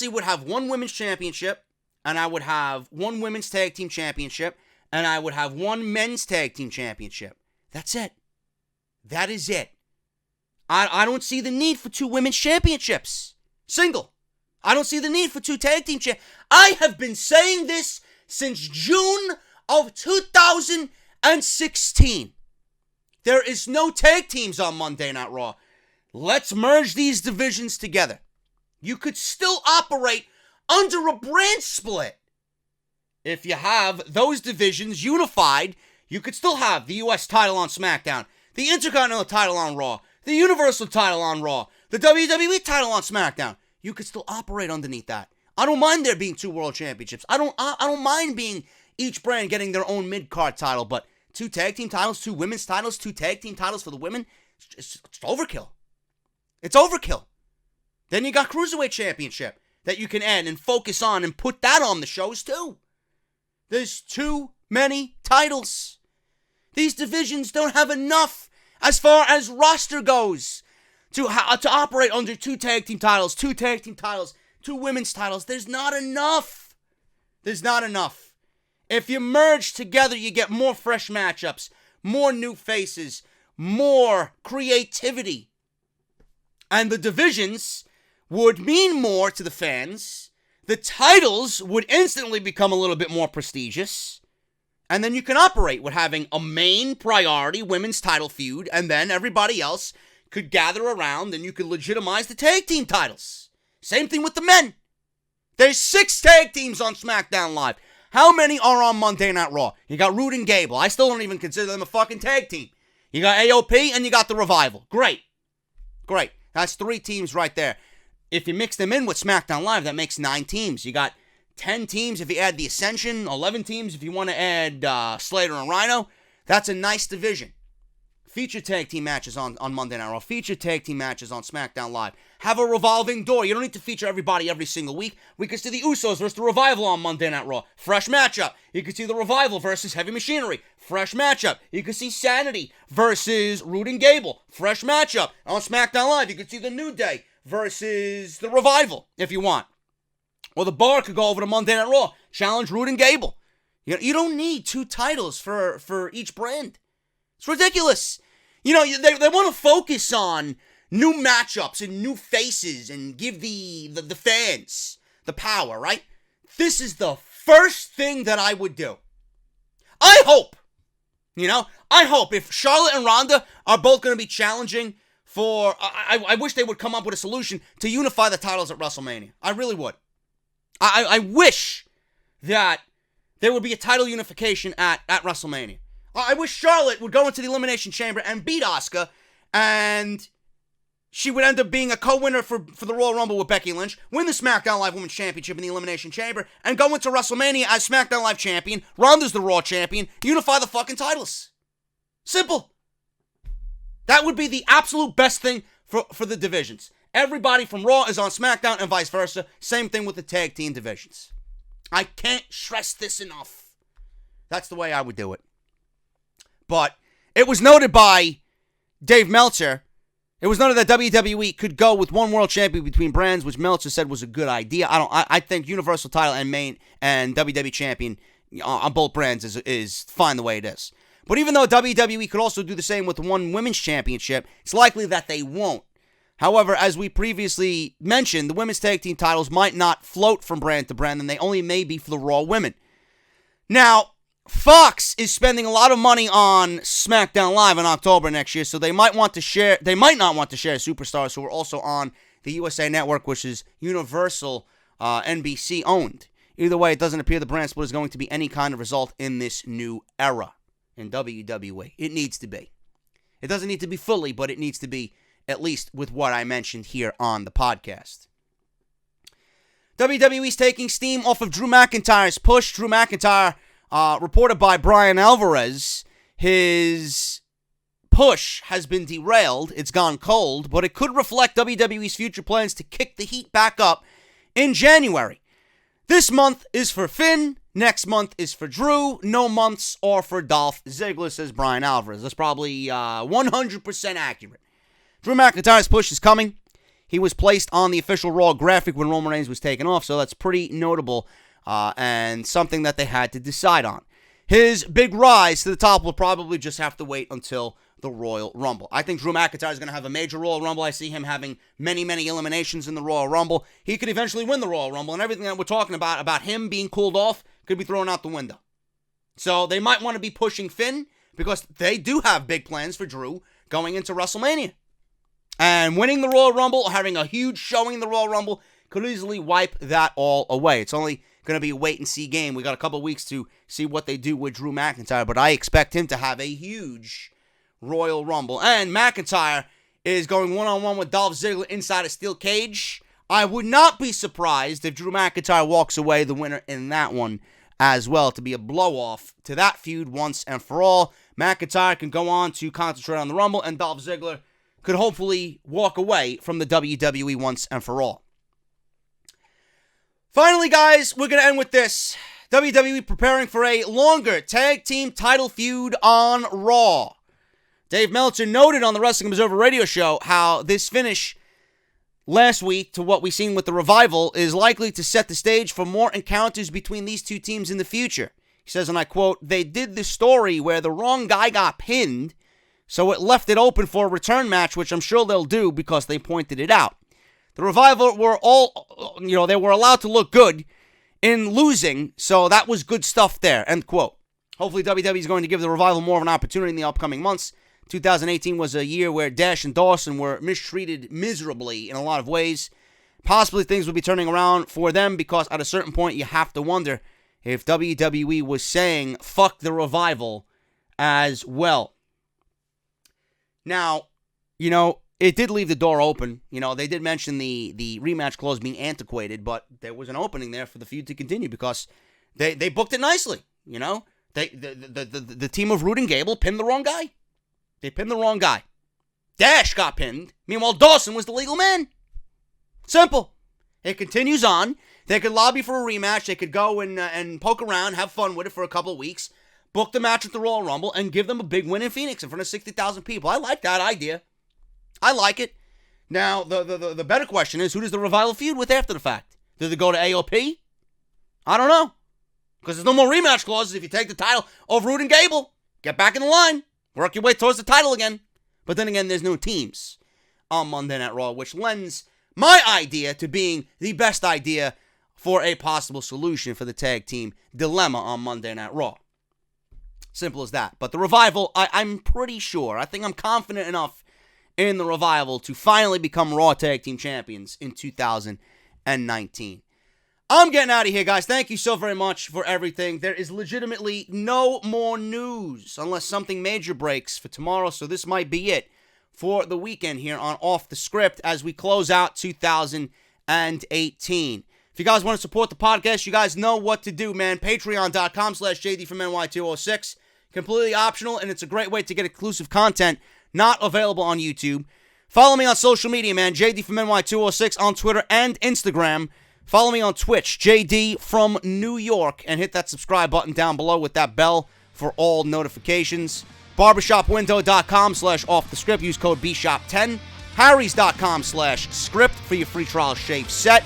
would have one women's championship, and I would have one women's tag team championship, and I would have one men's tag team championship. That's it. That is it. I don't see the need for 2 women's championships. Single. I don't see the need for 2 tag team championships. I have been saying this since June of 2016. There is no tag teams on Monday Night Raw. Let's merge these divisions together. You could still operate under a brand split. If you have those divisions unified, you could still have the U.S. title on SmackDown, the Intercontinental title on Raw, the Universal title on Raw, the WWE title on SmackDown. You could still operate underneath that. I don't mind there being 2 world championships. I don't mind being each brand getting their own mid-card title, but 2 tag team titles, 2 women's titles, 2 tag team titles for the women, it's overkill. It's overkill. Then you got Cruiserweight Championship that you can add and focus on and put that on the shows too. There's too many titles. These divisions don't have enough as far as roster goes to operate under 2 tag team titles, 2 tag team titles, 2 women's titles. There's not enough. There's not enough. If you merge together, you get more fresh matchups, more new faces, more creativity. And the divisions would mean more to the fans. The titles would instantly become a little bit more prestigious. And then you can operate with having a main priority women's title feud, and then everybody else could gather around and you could legitimize the tag team titles. Same thing with the men. There's 6 tag teams on SmackDown Live. How many are on Monday Night Raw? You got Roode and Gable. I still don't even consider them a fucking tag team. You got AOP and you got the Revival. Great. Great. That's 3 teams right there. If you mix them in with SmackDown Live, that makes 9 teams. You got 10 teams if you add the Ascension, 11 teams if you want to add Slater and Rhino. That's a nice division. Feature tag team matches on Monday Night Raw. Feature tag team matches on SmackDown Live. Have a revolving door. You don't need to feature everybody every single week. We could see the Usos versus the Revival on Monday Night Raw. Fresh matchup. You could see the Revival versus Heavy Machinery. Fresh matchup. You could see Sanity versus Roode and Gable. Fresh matchup. On SmackDown Live, you could see the New Day versus the Revival, if you want. Or the Bar could go over to Monday Night Raw. Challenge Roode and Gable. You don't need 2 titles for each brand. It's ridiculous. They want to focus on new matchups and new faces and give the fans the power, right? This is the first thing that I would do. I hope if Charlotte and Ronda are both going to be challenging for, I wish they would come up with a solution to unify the titles at WrestleMania. I really would. I wish that there would be a title unification at WrestleMania. I wish Charlotte would go into the Elimination Chamber and beat Asuka, and she would end up being a co-winner for the Royal Rumble with Becky Lynch, win the SmackDown Live Women's Championship in the Elimination Chamber, and go into WrestleMania as SmackDown Live Champion. Ronda's the Raw Champion. Unify the fucking titles. Simple. That would be the absolute best thing for the divisions. Everybody from Raw is on SmackDown and vice versa. Same thing with the tag team divisions. I can't stress this enough. That's the way I would do it. But it was noted by Dave Meltzer. It was noted that WWE could go with 1 world champion between brands, which Meltzer said was a good idea. I think Universal title and main and WWE champion on both brands is fine the way it is. But even though WWE could also do the same with 1 women's championship, it's likely that they won't. However, as we previously mentioned, the women's tag team titles might not float from brand to brand, and they only may be for the Raw women. Now, Fox is spending a lot of money on SmackDown Live in October next year, so they might not want to share superstars who are also on the USA Network, which is Universal NBC owned. Either way, it doesn't appear the brand split is going to be any kind of result in this new era in WWE. It needs to be. It doesn't need to be fully, but it needs to be at least with what I mentioned here on the podcast. WWE's taking steam off of Drew McIntyre's push. Drew McIntyre, reported by Brian Alvarez, his push has been derailed. It's gone cold, but it could reflect WWE's future plans to kick the heat back up in January. This month is for Finn. Next month is for Drew. No months are for Dolph Ziggler, says Brian Alvarez. That's probably 100% accurate. Drew McIntyre's push is coming. He was placed on the official Raw graphic when Roman Reigns was taken off, so that's pretty notable and something that they had to decide on. His big rise to the top will probably just have to wait until the Royal Rumble. I think Drew McIntyre is going to have a major Royal Rumble. I see him having many, many eliminations in the Royal Rumble. He could eventually win the Royal Rumble, and everything that we're talking about him being cooled off could be thrown out the window. So they might want to be pushing Finn because they do have big plans for Drew going into WrestleMania. And winning the Royal Rumble or having a huge showing in the Royal Rumble could easily wipe that all away. It's only going to be a wait-and-see game. We got a couple weeks to see what they do with Drew McIntyre, but I expect him to have a huge Royal Rumble. And McIntyre is going one-on-one with Dolph Ziggler inside a steel cage. I would not be surprised if Drew McIntyre walks away the winner in that one as well, to be a blow-off to that feud once and for all. McIntyre can go on to concentrate on the Rumble, and Dolph Ziggler could hopefully walk away from the WWE once and for all. Finally, guys, we're going to end with this. WWE preparing for a longer tag team title feud on Raw. Dave Meltzer noted on the Wrestling Observer radio show how this finish last week to what we've seen with the Revival is likely to set the stage for more encounters between these two teams in the future. He says, and I quote, "They did the story where the wrong guy got pinned, so it left it open for a return match, which I'm sure they'll do because they pointed it out. The Revival were all, they were allowed to look good in losing, so that was good stuff there," end quote. Hopefully WWE is going to give the Revival more of an opportunity in the upcoming months. 2018 was a year where Dash and Dawson were mistreated miserably in a lot of ways. Possibly things will be turning around for them because at a certain point you have to wonder if WWE was saying fuck the Revival as well. Now, it did leave the door open. They did mention the rematch clause being antiquated, but there was an opening there for the feud to continue because they booked it nicely. The team of Roode and Gable pinned the wrong guy. They pinned the wrong guy. Dash got pinned. Meanwhile, Dawson was the legal man. Simple. It continues on. They could lobby for a rematch. They could go and poke around, have fun with it for a couple of weeks, book the match at the Royal Rumble, and give them a big win in Phoenix in front of 60,000 people. I like that idea. I like it. Now, the better question is, who does the Revival feud with after the fact? Do they go to AOP? I don't know. Because there's no more rematch clauses if you take the title of Roode and Gable. Get back in the line. Work your way towards the title again. But then again, there's no teams on Monday Night Raw, which lends my idea to being the best idea for a possible solution for the tag team dilemma on Monday Night Raw. Simple as that. But the Revival, I'm pretty sure, I think I'm confident enough in the Revival to finally become Raw Tag Team Champions in 2019. I'm getting out of here, guys. Thank you so very much for everything. There is legitimately no more news unless something major breaks for tomorrow, so this might be it for the weekend here on Off the Script as we close out 2018. If you guys want to support the podcast, you guys know what to do, man. Patreon.com/JD from NY206. Completely optional, and it's a great way to get exclusive content not available on YouTube. Follow me on social media, man. JD from NY206 on Twitter and Instagram. Follow me on Twitch, JD from New York, and hit that subscribe button down below with that bell for all notifications. Barbershopwindow.com/offthescript. Use code BSHOP10. Harrys.com/script for your free trial shave set.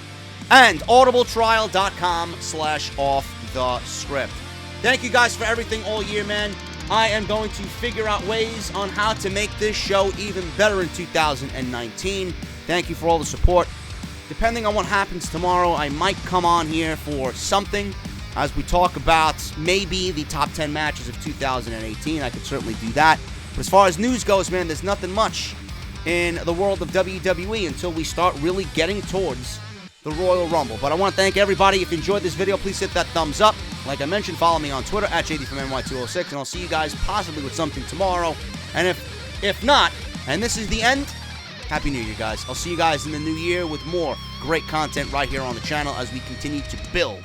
And audibletrial.com/offthescript. Thank you guys for everything all year, man. I am going to figure out ways on how to make this show even better in 2019. Thank you for all the support. Depending on what happens tomorrow, I might come on here for something as we talk about maybe the top 10 matches of 2018. I could certainly do that. But as far as news goes, man, there's nothing much in the world of WWE until we start really getting towards the Royal Rumble. But I want to thank everybody. If you enjoyed this video, please hit that thumbs up. Like I mentioned, follow me on Twitter at JD from NY206, and I'll see you guys possibly with something tomorrow. And if not, and this is the end, Happy New Year, guys. I'll see you guys in the new year with more great content right here on the channel as we continue to build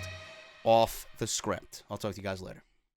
off the script. I'll talk to you guys later.